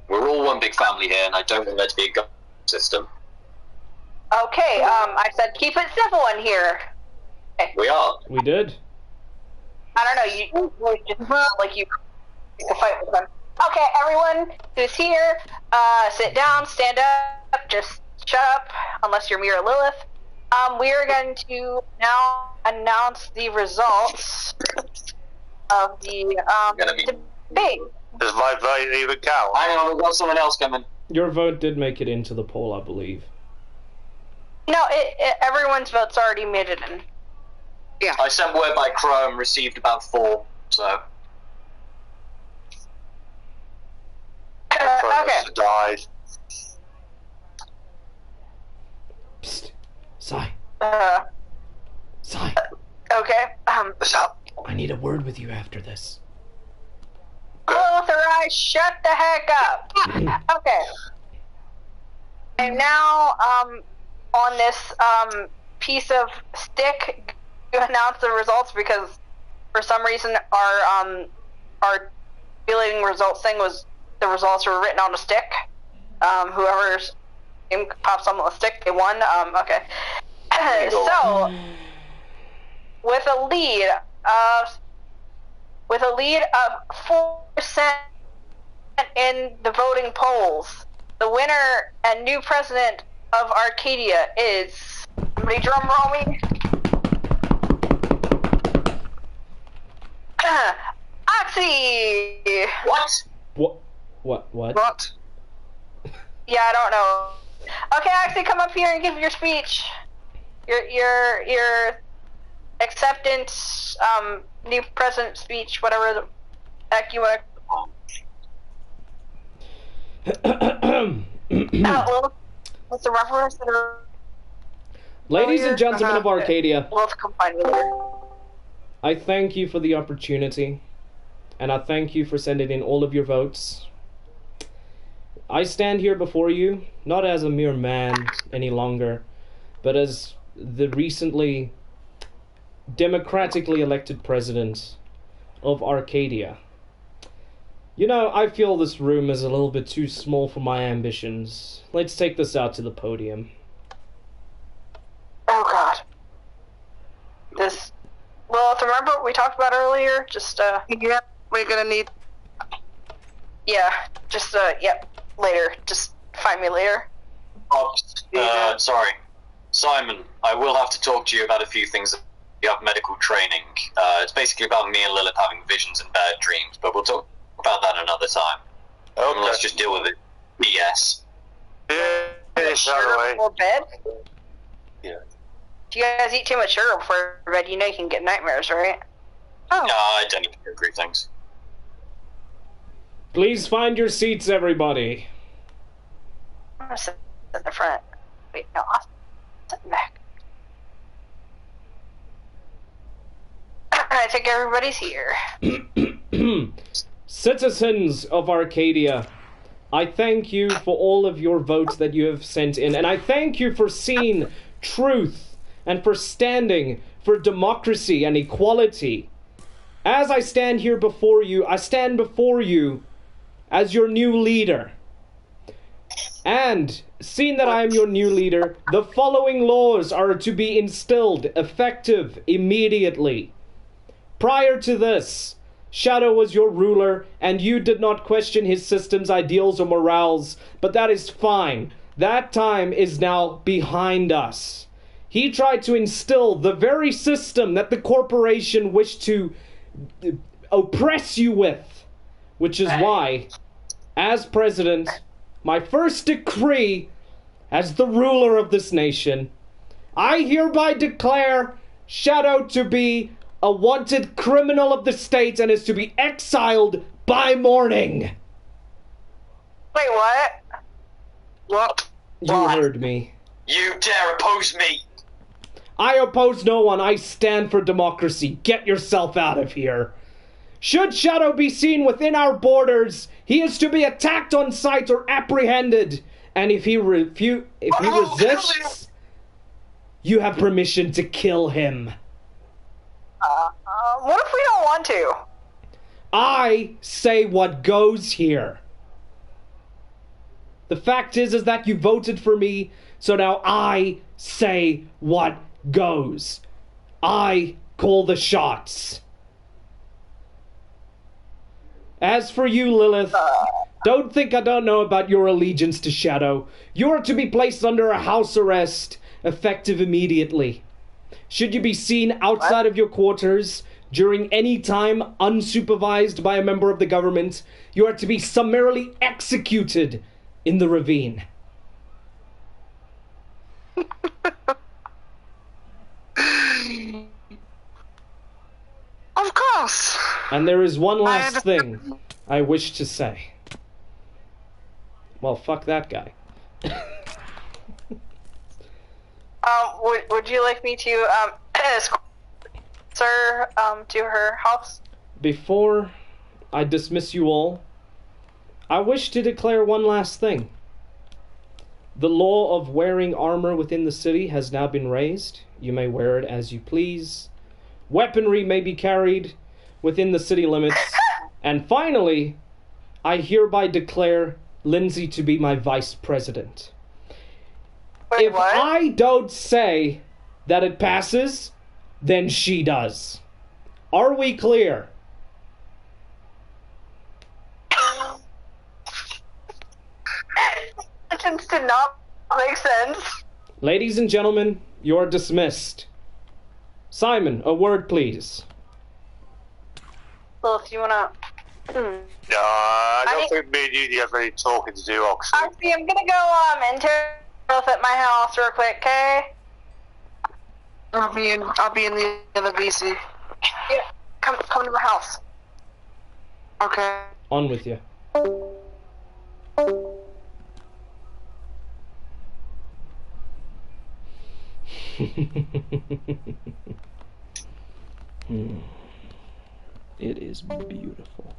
We're all one big family here, and I don't want there to be a government system. Okay, I said keep it simple in here. We are. We did. I don't know, you just like you to fight with them. Okay, everyone who's here, sit down, stand up, just shut up, unless you're Mira Lilith. We are going to now announce the results of the debate. does my vote even count? Hang on, we've got someone else coming. Your vote did make it into the poll, I believe. No, everyone's vote's already made it in. I sent word by Chrome, received about 4, so... Okay. Died. Psst. Sai. Sai. Okay. What's up? I need a word with you after this. Lilith, shut the heck up. Okay. And now, on this piece of stick, you announce the results because for some reason our tabulating results thing was the results were written on a stick. Whoever's name pops on the stick, they won. Okay. So, with a lead of 4% in the voting polls, the winner and new president of Arcadia is, somebody drum roll me. Oxy! What? What? What? Yeah, I don't know. Okay, Oxy, come up here and give your speech. Your acceptance, new president speech, whatever the heck you want to. What's the reference? Ladies and gentlemen of Arcadia, Let's combine later. I thank you for the opportunity, and I thank you for sending in all of your votes. I stand here before you, not as a mere man any longer, but as the recently democratically elected president of Arcadia. You know, I feel this room is a little bit too small for my ambitions. Let's take this out to the podium. Oh God. Well, remember what we talked about earlier? Just, Yep, we're gonna need... yeah, just, yep, later. Just find me later. Sorry. Simon, I will have to talk to you about a few things. You have medical training. It's basically about me and Lilith having visions and bad dreams, but we'll talk about that another time. Okay. Let's just deal with it. BS. Yeah, Sugar before bed? Yeah. Do you guys eat too much sugar before bed? You know you can get nightmares, right? Oh, No, I don't even agree things. Please find your seats, everybody. I'm gonna sit in the front. Wait, no, I'll sit in the back. I think everybody's here. Citizens of Arcadia, I thank you for all of your votes that you have sent in, and I thank you for seeing truth and for standing for democracy and equality. As I stand here before you, I stand before you as your new leader. And, seeing that I am your new leader, the following laws are to be instilled, effective, immediately. Prior to this, Shadow was your ruler, and you did not question his systems, ideals, or morals, but that is fine. That time is now behind us. He tried to instill the very system that the corporation wished to oppress you with, which is why, as president, my first decree as the ruler of this nation, I hereby declare Shadow to be a wanted criminal of the state and is to be exiled by morning. Wait, what? What? You heard me. You dare oppose me! I oppose no one. I stand for democracy. Get yourself out of here. Should Shadow be seen within our borders, he is to be attacked on sight or apprehended. And if he resists, you have permission to kill him. What if we don't want to? I say what goes here. The fact is that you voted for me, so now I say what goes. I call the shots. As for you, Lilith, don't think I don't know about your allegiance to Shadow. You are to be placed under a house arrest, effective immediately. Should you be seen outside of your quarters during any time unsupervised by a member of the government, you are to be summarily executed in the ravine. Of course. And there is one last thing I wish to say. Well, fuck that guy. Would you like me to escort her to her house? Before I dismiss you all, I wish to declare one last thing. The law of wearing armor within the city has now been raised. You may wear it as you please. Weaponry may be carried within the city limits. And finally, I hereby declare Lindsay to be my vice president. Wait, If what? I don't say that it passes, then she does. Are we clear? Sentence did not make sense. Ladies and gentlemen, you're dismissed. Simon, a word please. Lilith, you wanna... No, I don't think me and you have any talking to do, Oxley. Actually, I'm gonna go enter Lilith at my house real quick, okay? I'll be in the other VC. Yeah, come to my house. Okay. On with you. It is beautiful.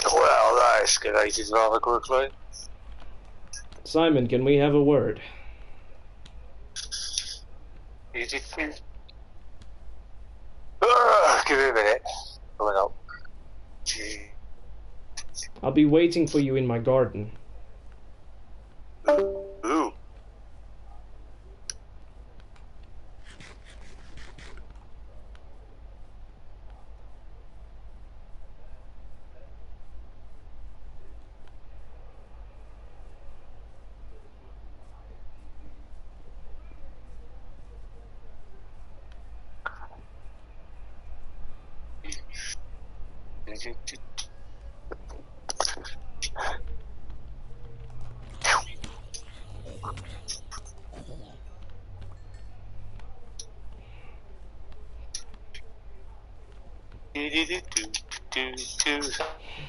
Well, that escalated rather quickly. Simon, can we have a word? Easy. Give me a minute. Coming up. I'll be waiting for you in my garden. Ooh.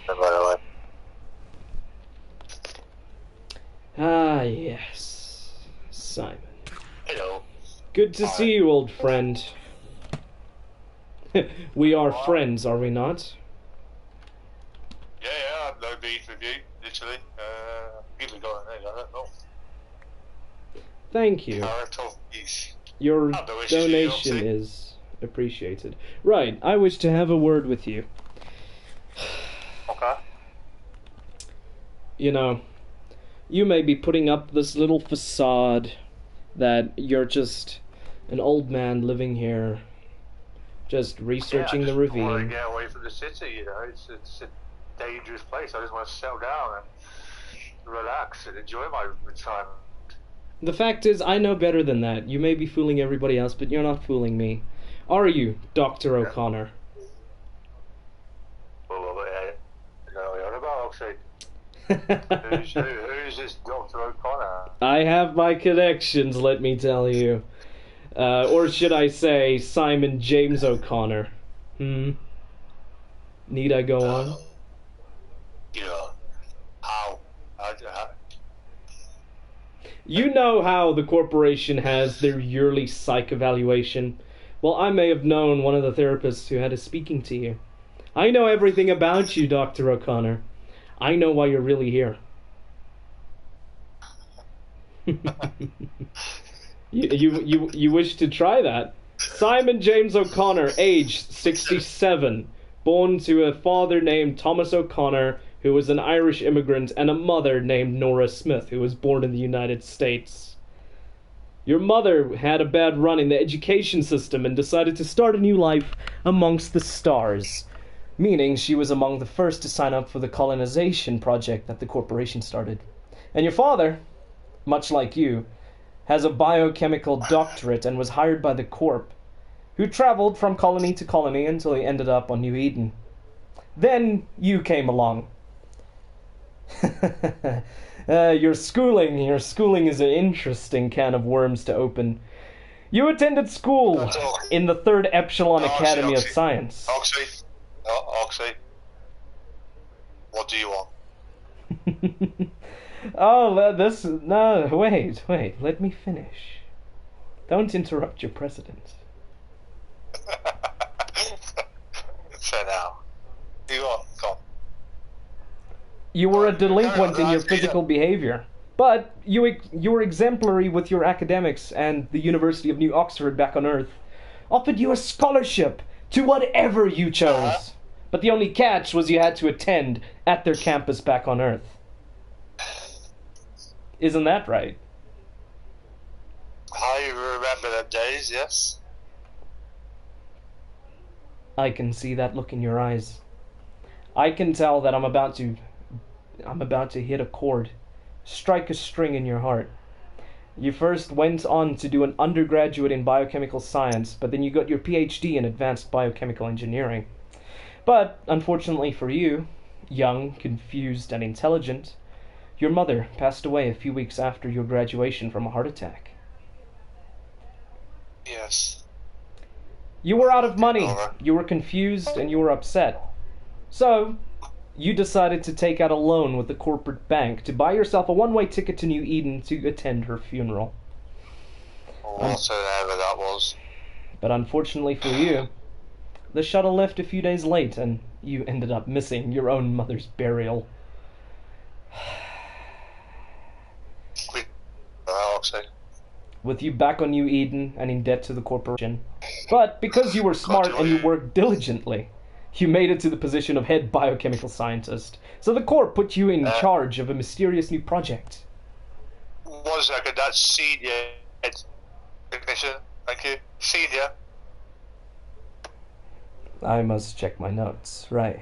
By the way. Ah, yes. Simon. Hello. Good to see you, old friend. We are friends, are we not? Yeah, I have no beef with you, literally. People go in there, I don't know. Thank you. Carrot of peace. Your I have no issues with you, donation obviously. is appreciated. Right, I wish to have a word with you. Okay. You know, you may be putting up this little facade that you're just an old man living here, just researching I the just want to ravine. get away from the city, you know. It's a dangerous place. I just want to settle down and relax and enjoy my retirement. The fact is, I know better than that. You may be fooling everybody else, but you're not fooling me. Are you, Dr. O'Connor? No, you're about Oxley. Who's this Dr. O'Connor? I have my connections, let me tell you. Or should I say, Simon James O'Connor. Need I go on? Yeah. How? You know how the corporation has their yearly psych evaluation. Well, I may have known one of the therapists who had a speaking to you. I know everything about you, Dr. O'Connor. I know why you're really here. You wish to try that? Simon James O'Connor, age 67, born to a father named Thomas O'Connor, who was an Irish immigrant, and a mother named Nora Smith, who was born in the United States. Your mother had a bad run in the education system and decided to start a new life amongst the stars, meaning she was among the first to sign up for the colonization project that the corporation started. And your father, much like you, has a biochemical doctorate and was hired by the Corp, who traveled from colony to colony until he ended up on New Eden. Then you came along. Your schooling is an interesting can of worms to open. You attended school in the 3rd Epsilon Academy of Science. Oxley, what do you want? No, wait, let me finish. Don't interrupt your president. So now, you want? Go. You were a delinquent in your physical behavior, but you were exemplary with your academics, and the University of New Oxford back on Earth offered you a scholarship to whatever you chose. But the only catch was you had to attend at their campus back on Earth. Isn't that right? I remember them days, yes. I can see that look in your eyes. I can tell that I'm about to hit a chord, strike a string in your heart. You first went on to do an undergraduate in biochemical science, but then you got your PhD in advanced biochemical engineering. But, unfortunately for you, young, confused, and intelligent, your mother passed away a few weeks after your graduation from a heart attack. Yes. You were out of money, you were confused, and you were upset. So, you decided to take out a loan with the corporate bank to buy yourself a one-way ticket to New Eden to attend her funeral. Whatsoever that was. But unfortunately for you, the shuttle left a few days late, and you ended up missing your own mother's burial. With you back on New Eden and in debt to the corporation. But because you were smart and you worked diligently, you made it to the position of head biochemical scientist. So the Corp put you in charge of a mysterious new project. 1 second, that's senior technician. Thank you. Senior. I must check my notes. Right.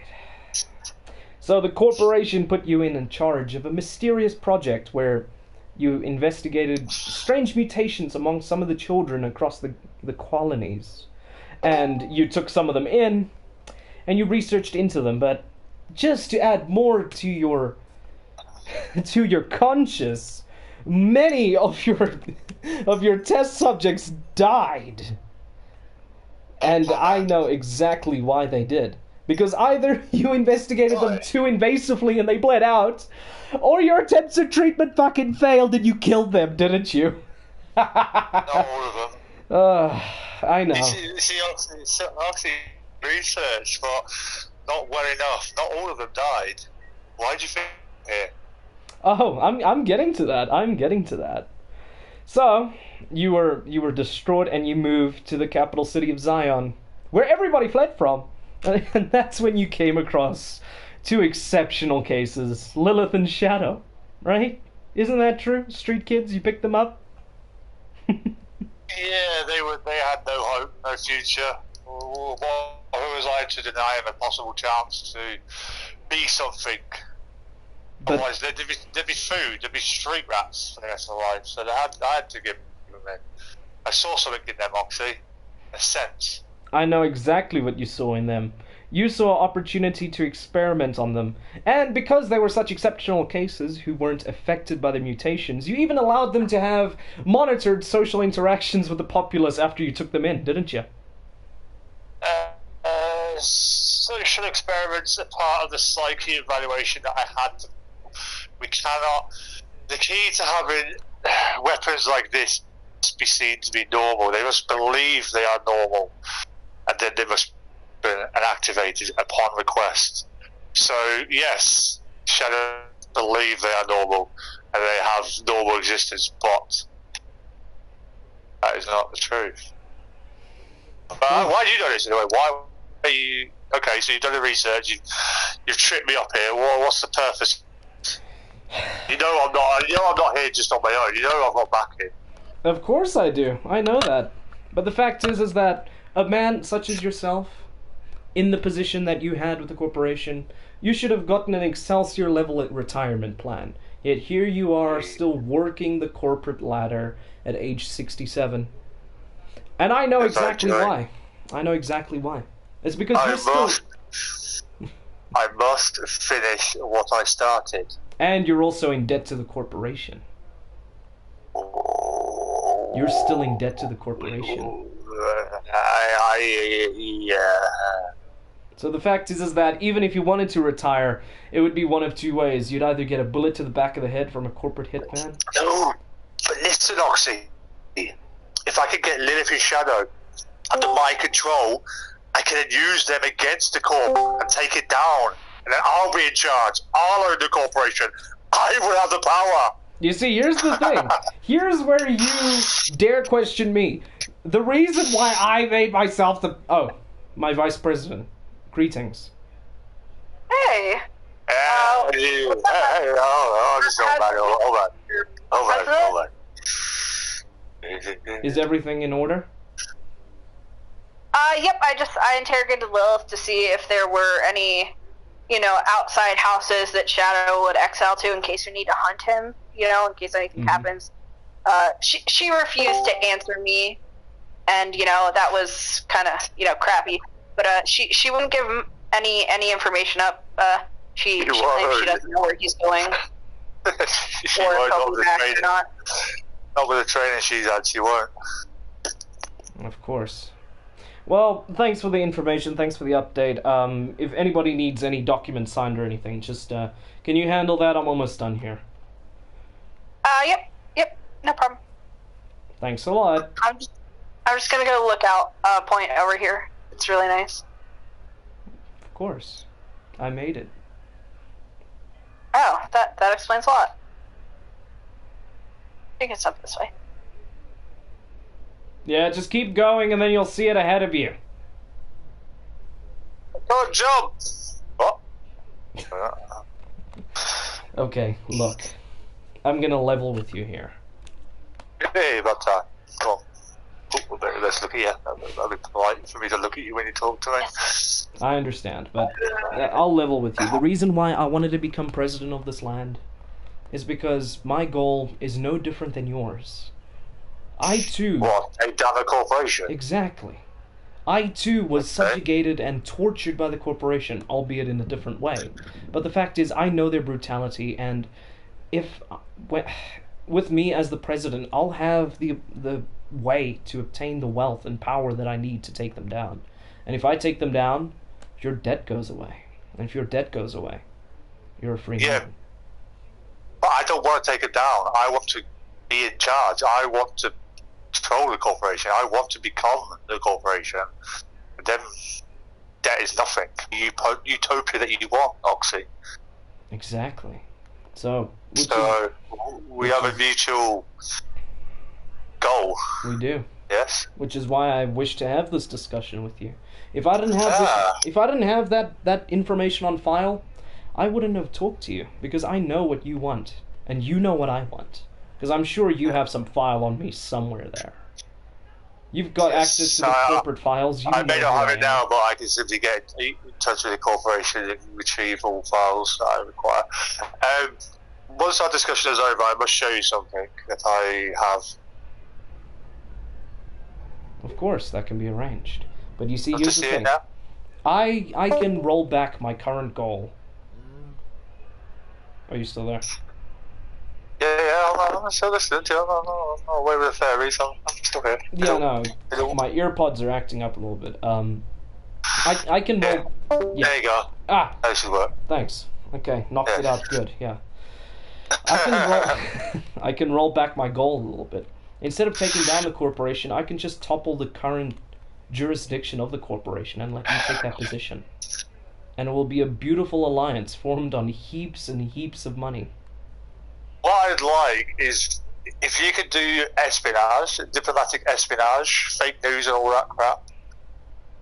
So the corporation put you in charge of a mysterious project where you investigated strange mutations among some of the children across the colonies. And you took some of them in, and you researched into them, but just to add more to your conscience, many of your test subjects died. And I know exactly why they did. Because either you investigated them too invasively and they bled out, or your attempts at treatment fucking failed and you killed them, didn't you? Not all of them. I know. See, Oxy, research, but not well enough. Not all of them died. Why do you think here? Oh, I'm getting to that. I'm getting to that. So, you were destroyed and you moved to the capital city of Zion, where everybody fled from. And that's when you came across two exceptional cases, Lilith and Shadow, right? Isn't that true? Street kids, you picked them up? Yeah, they had no hope, no future. Who was I to deny them a possible chance to be something? But Otherwise, there'd be food, there'd be street rats for the rest of their lives. So I had to give them in. I saw something in them, Oxy. A sense. I know exactly what you saw in them. You saw opportunity to experiment on them. And because they were such exceptional cases who weren't affected by the mutations, you even allowed them to have monitored social interactions with the populace after you took them in, didn't you? Social experiments are part of the psyche evaluation that I had to. We cannot. The key to having weapons like this be seen to be normal. They must believe they are normal, and then they must be activated upon request. So yes, Shadow believe they are normal and they have normal existence, but that is not the truth. Why do you know this anyway? Why are you? Okay, so you've done the research. You've tripped me up here. What's the purpose? You know I'm not here just on my own. You know I've got backing. Of course I do. I know that. But the fact is that a man such as yourself, in the position that you had with the corporation, you should have gotten an Excelsior level retirement plan. Yet here you are, still working the corporate ladder at age 67. And I know exactly why. I know exactly why. It's because I must finish what I started. And you're also in debt to the corporation. You're still in debt to the corporation. Yeah. So the fact is that even if you wanted to retire, it would be one of two ways. You'd either get a bullet to the back of the head from a corporate hitman. No, but listen, Oxy. If I could get Lilith and Shadow under my control, I can then use them against the corp and take it down. And then I'll be in charge. I'll own the corporation. I will have the power. You see, here's the thing. Here's where you dare question me. The reason why I made myself the... Oh, my vice president. Greetings. Hey. Hold on. Is everything in order? Yep, I interrogated Lilith to see if there were any, outside houses that Shadow would exile to in case we need to hunt him, in case anything happens. She refused to answer me, and, that was kind of, crappy. But, she wouldn't give any information up. She claims she doesn't know where he's going. She or won't, if he'll be back or not. Not with the training she's had, she won't. Of course. Well, thanks for the information, thanks for the update. If anybody needs any documents signed or anything, just, can you handle that? I'm almost done here. Yep, no problem. Thanks a lot. I'm just gonna go lookout point over here. It's really nice. Of course. I made it. Oh, that explains a lot. I think it's up this way. Yeah, just keep going and then you'll see it ahead of you. Don't jump! What? Okay, look. I'm gonna level with you here. Hey, about time. Come on. Let's look at you. That'll be polite for me to look at you when you talk to me. I understand, but I'll level with you. The reason why I wanted to become president of this land is because my goal is no different than yours. I too... What? Take down the corporation? Exactly. I too was subjugated and tortured by the corporation, albeit in a different way. But the fact is, I know their brutality, and with me as the president, I'll have the way to obtain the wealth and power that I need to take them down. And if I take them down, your debt goes away. And if your debt goes away, you're a free man. But I don't want to take it down. I want to be in charge. I want to control the corporation. I want to become the corporation. And then debt is nothing. Utopia that you want, Oxy. Exactly. So We have a mutual goal. We do. Yes. Which is why I wish to have this discussion with you. If I didn't have that information on file, I wouldn't have talked to you, because I know what you want, and you know what I want. Because I'm sure you have some file on me somewhere there. You've got access to the corporate files. I may not have it now, but I can simply get in touch with the corporation and retrieve all files that I require. Once our discussion is over, I must show you something that I have. Of course, that can be arranged. But you see, here's the thing. Now? I can roll back my current goal. Are you still there? Yeah, I'm still listening to you. I'm not away with the fairies. I'm still here. Yeah, no, my earpods are acting up a little bit. I can roll... Yeah. There you go. Ah! That should work. Thanks. Okay, knocked it out good, yeah. I can roll back my goal a little bit. Instead of taking down the corporation, I can just topple the current jurisdiction of the corporation and let you take that position. And it will be a beautiful alliance formed on heaps and heaps of money. What I'd like is if you could do espionage, diplomatic espionage, fake news and all that crap,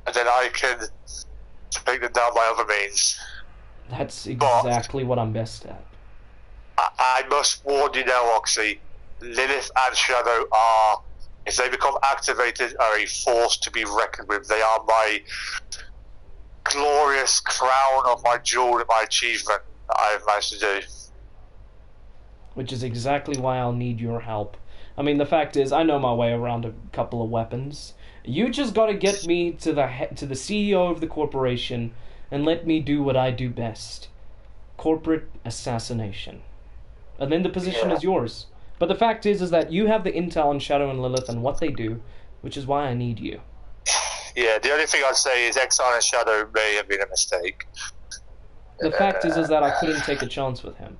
and then I can take them down by other means. That's exactly what I'm best at. I must warn you now, Oxy, Lilith and Shadow are, if they become activated, are a force to be reckoned with. They are my glorious crown of my jewel and my achievement that I have managed to do. Which is exactly why I'll need your help. I mean, the fact is, I know my way around a couple of weapons. You just gotta get me to the CEO of the corporation and let me do what I do best. Corporate assassination. And then the position is yours. But the fact is that you have the intel on Shadow and Lilith and what they do, which is why I need you. Yeah, the only thing I'd say is Exile and Shadow may have been a mistake. The fact is that I couldn't take a chance with him.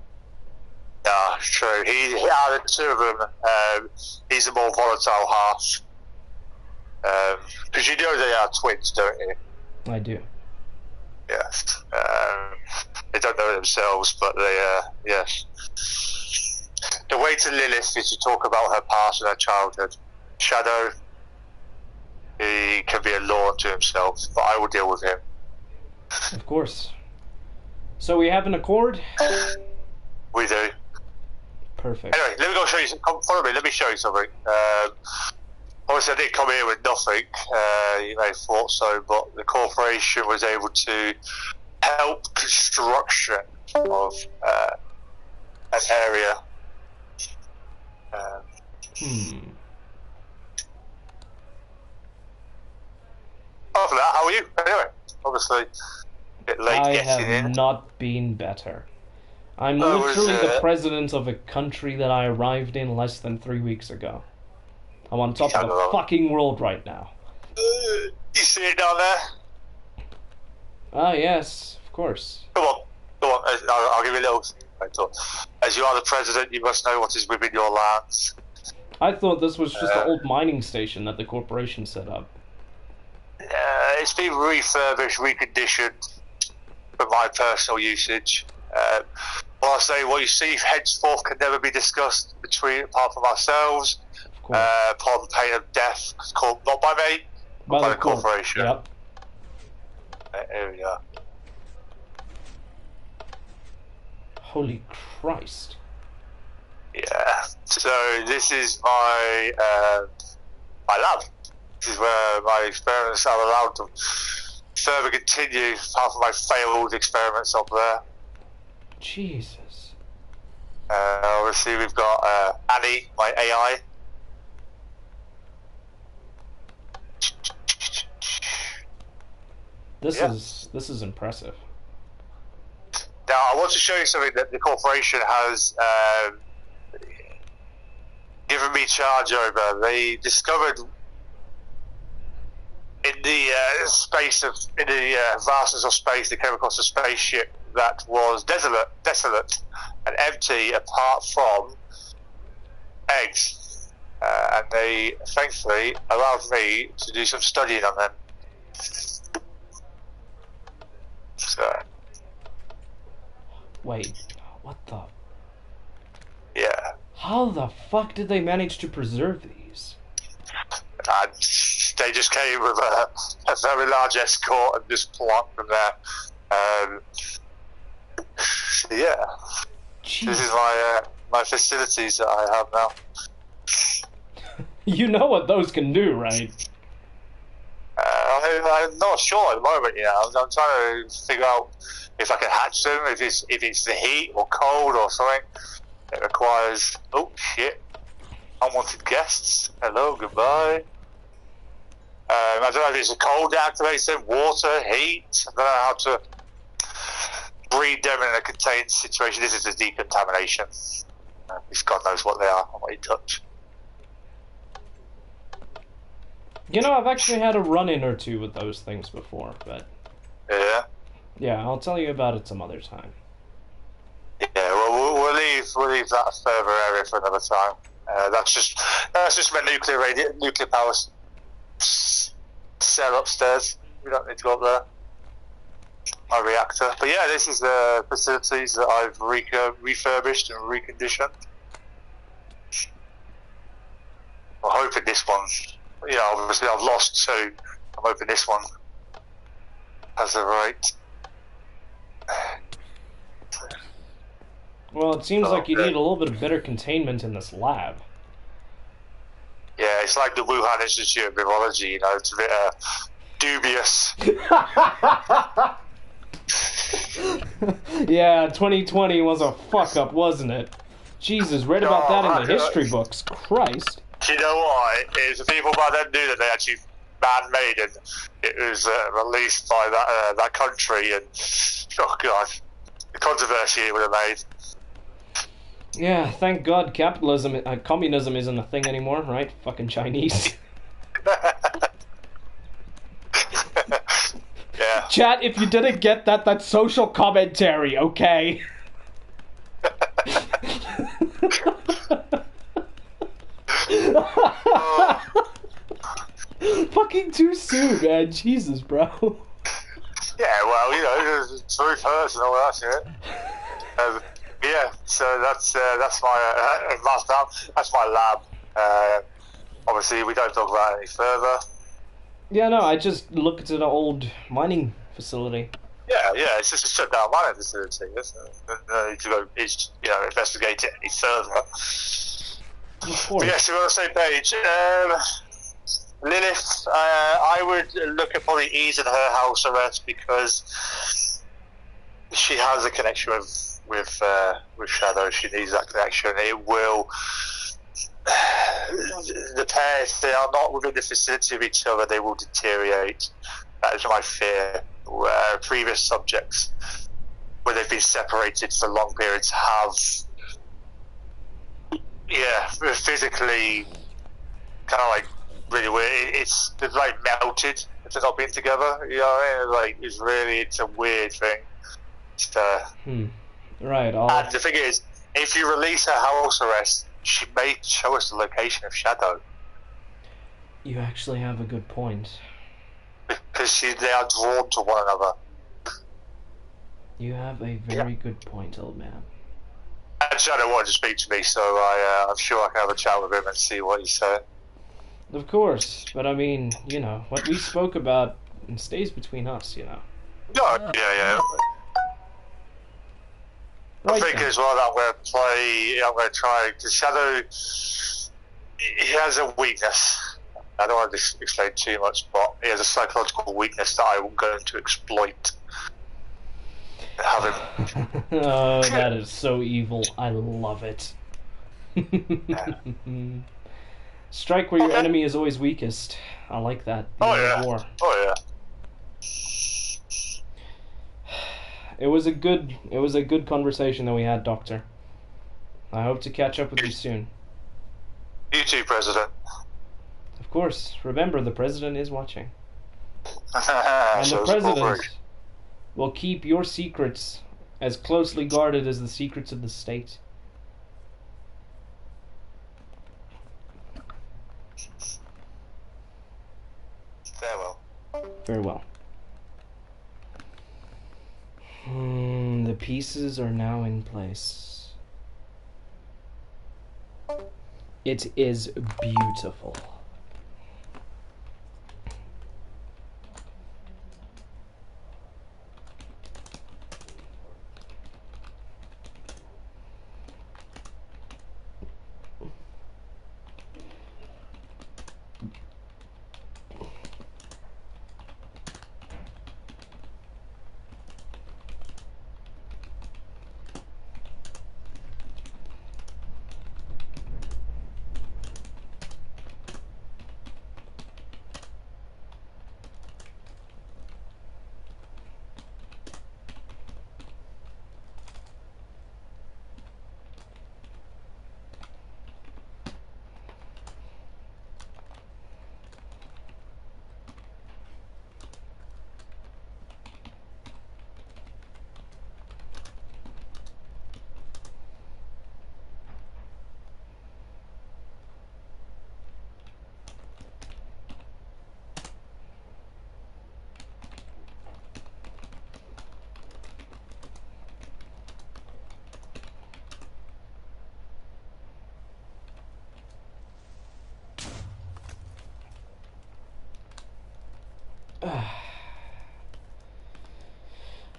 Yeah, true. Out of the two of them, he's the more volatile half. Because you know they are twins, don't you? I do. Yes. They don't know it themselves, but they, yes. The way to Lilith is to talk about her past and her childhood. Shadow, he can be a law unto himself, but I will deal with him. Of course. So we have an accord? We do. Perfect. Anyway, let me go show you. Come follow me. Let me show you something. Obviously, I didn't come here with nothing. You may have thought so, but the corporation was able to help construction of an area. After that, how are you? Anyway, obviously, a bit late getting in. I have not been better. I'm literally the president of a country that I arrived in less than 3 weeks ago. I'm on top of the fucking world right now. You see it down there? Ah, yes, of course. Come on. I'll give you a little talk. As you are the president, you must know what is within your lands. I thought this was just an old mining station that the corporation set up. It's been refurbished, reconditioned for my personal usage. Well, I say what you see henceforth can never be discussed apart from ourselves. Upon pain of death, not by me, but by the corporation. Yep. Here we are. Holy Christ. Yeah. So this is my lab. This is where my experiments are allowed to further continue, apart from my failed experiments up there. Jesus. Obviously, we've got Annie, my AI. This is impressive. Now, I want to show you something that the corporation has given me charge over. They discovered in the vastness of space, they came across a spaceship that was desolate and empty apart from eggs. And they thankfully allowed me to do some studying on them. So, Wait, what the? yeah. How the fuck did they manage to preserve these? And they just came with a very large escort and just plonked them there. Yeah, Jeez. this is my facilities that I have now. You know what those can do, right? I'm not sure at the moment. You know, I'm trying to figure out if I can hatch them, if it's the heat or cold or something. It requires. Oh shit! Unwanted guests. Hello, goodbye. I don't know if it's a cold that activates them, water, heat. I don't know how to breed them in a contained situation. This is a decontamination. If God knows what they are and what you touch. You know, I've actually had a run-in or two with those things before, but... Yeah? Yeah, I'll tell you about it some other time. Yeah, well, we'll leave that further area for another time. That's just my nuclear power cell upstairs. We don't need to go up there. My reactor. But yeah, this is the facilities that I've refurbished and reconditioned. I'm hoping this one, you know, obviously I've lost two. I'm hoping this one has the right. Well, it seems like you need a little bit of better containment in this lab. Yeah, it's like the Wuhan Institute of Virology, you know, it's a bit dubious. Yeah, 2020 was a fuck-up, wasn't it? Jesus, read about that in the history books. Christ. Do you know what? It was the people back then knew that they actually man-made, and it was released by that country, and oh god, the controversy it would have made. Yeah, thank God communism isn't a thing anymore, right? Fucking Chinese. Yeah. Chat, if you didn't get that, that's social commentary, okay? Fucking too soon, man. Jesus, bro. Yeah, well, you know, it's very personal, that's it. Yeah, so that's my lab. Obviously, we don't talk about it any further. Yeah, no, I just looked at an old mining facility. Yeah, it's just a shut down mining facility. No need to go, investigate it any further. Of course. But yes, we're on the same page. Lilith, I would look at probably easing her house arrest because she has a connection with Shadow. She needs that connection. It will. The pair, if they are not within the vicinity of each other, they will deteriorate. That is my fear. Previous subjects, where they've been separated for long periods, have, physically kind of like really weird. They've like melted if they're not being together. You know what I mean? Like it's a weird thing. Right. And the thing is, if you release her house arrest, she may show us the location of Shadow. You actually have a good point. Because they are drawn to one another. You have a very good point, old man. And Shadow wanted to speak to me, so I'm sure I can have a chat with him and see what he's saying. Of course, but I mean, you know, what we spoke about stays between us, you know. No, yeah. Right I think then. as well that I'm going to try, because Shadow, he has a weakness. I don't want to explain too much, but he has a psychological weakness that I'm going to exploit. Have him. Oh, that is so evil. I love it. Strike where your enemy is always weakest. I like that. War. Oh yeah. It was a good conversation that we had, Doctor. I hope to catch up with you soon. You too, President. Of course. Remember, the President is watching. And the President will keep your secrets as closely guarded as the secrets of the state. Farewell. Farewell. pieces are now in place. It is beautiful.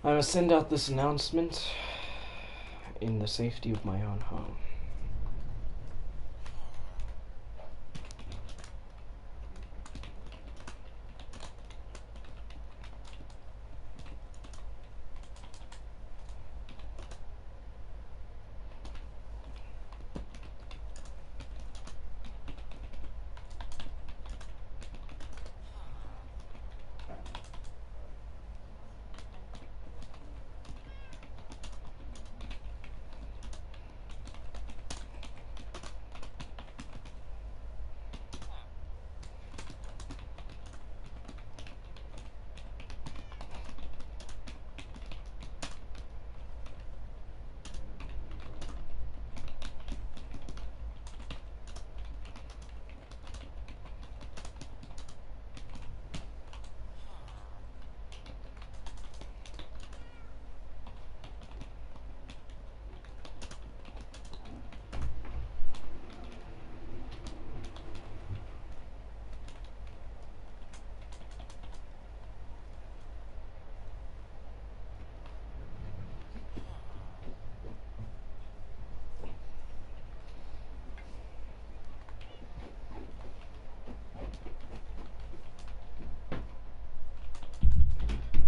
I must send out this announcement in the safety of my own home.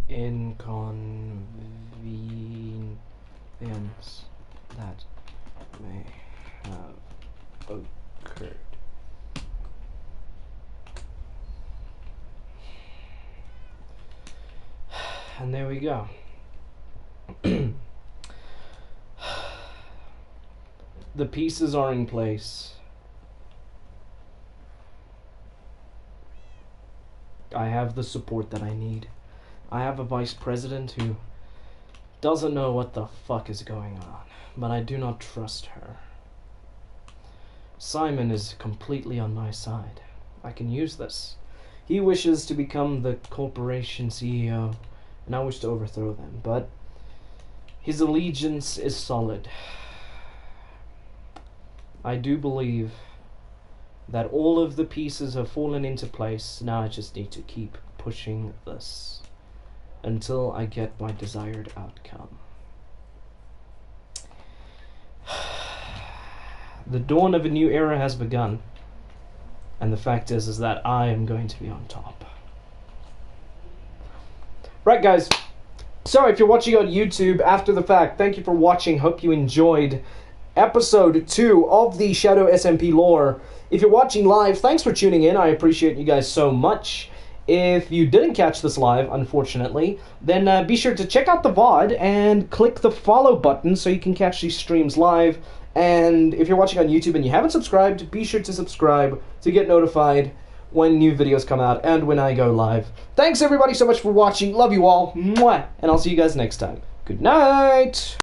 Inconvenience that may have occurred. And there we go. The pieces are in place. I have the support that I need. I have a vice president who doesn't know what the fuck is going on, but I do not trust her. Simon is completely on my side. I can use this. He wishes to become the corporation CEO, and I wish to overthrow them, but his allegiance is solid. I do believe that all of the pieces have fallen into place. Now I just need to keep pushing this until I get my desired outcome. The dawn of a new era has begun, and the fact is that I am going to be on top. Right, guys, so if you're watching on YouTube after the fact, thank you for watching. Hope you enjoyed episode 2 of the Shadow SMP lore. If you're watching live, thanks for tuning in. I appreciate you guys so much. If you didn't catch this live, unfortunately, then be sure to check out the VOD and click the follow button so you can catch these streams live. And if you're watching on YouTube and you haven't subscribed, be sure to subscribe to get notified when new videos come out and when I go live. Thanks everybody so much for watching. Love you all. Mwah. And I'll see you guys next time. Good night.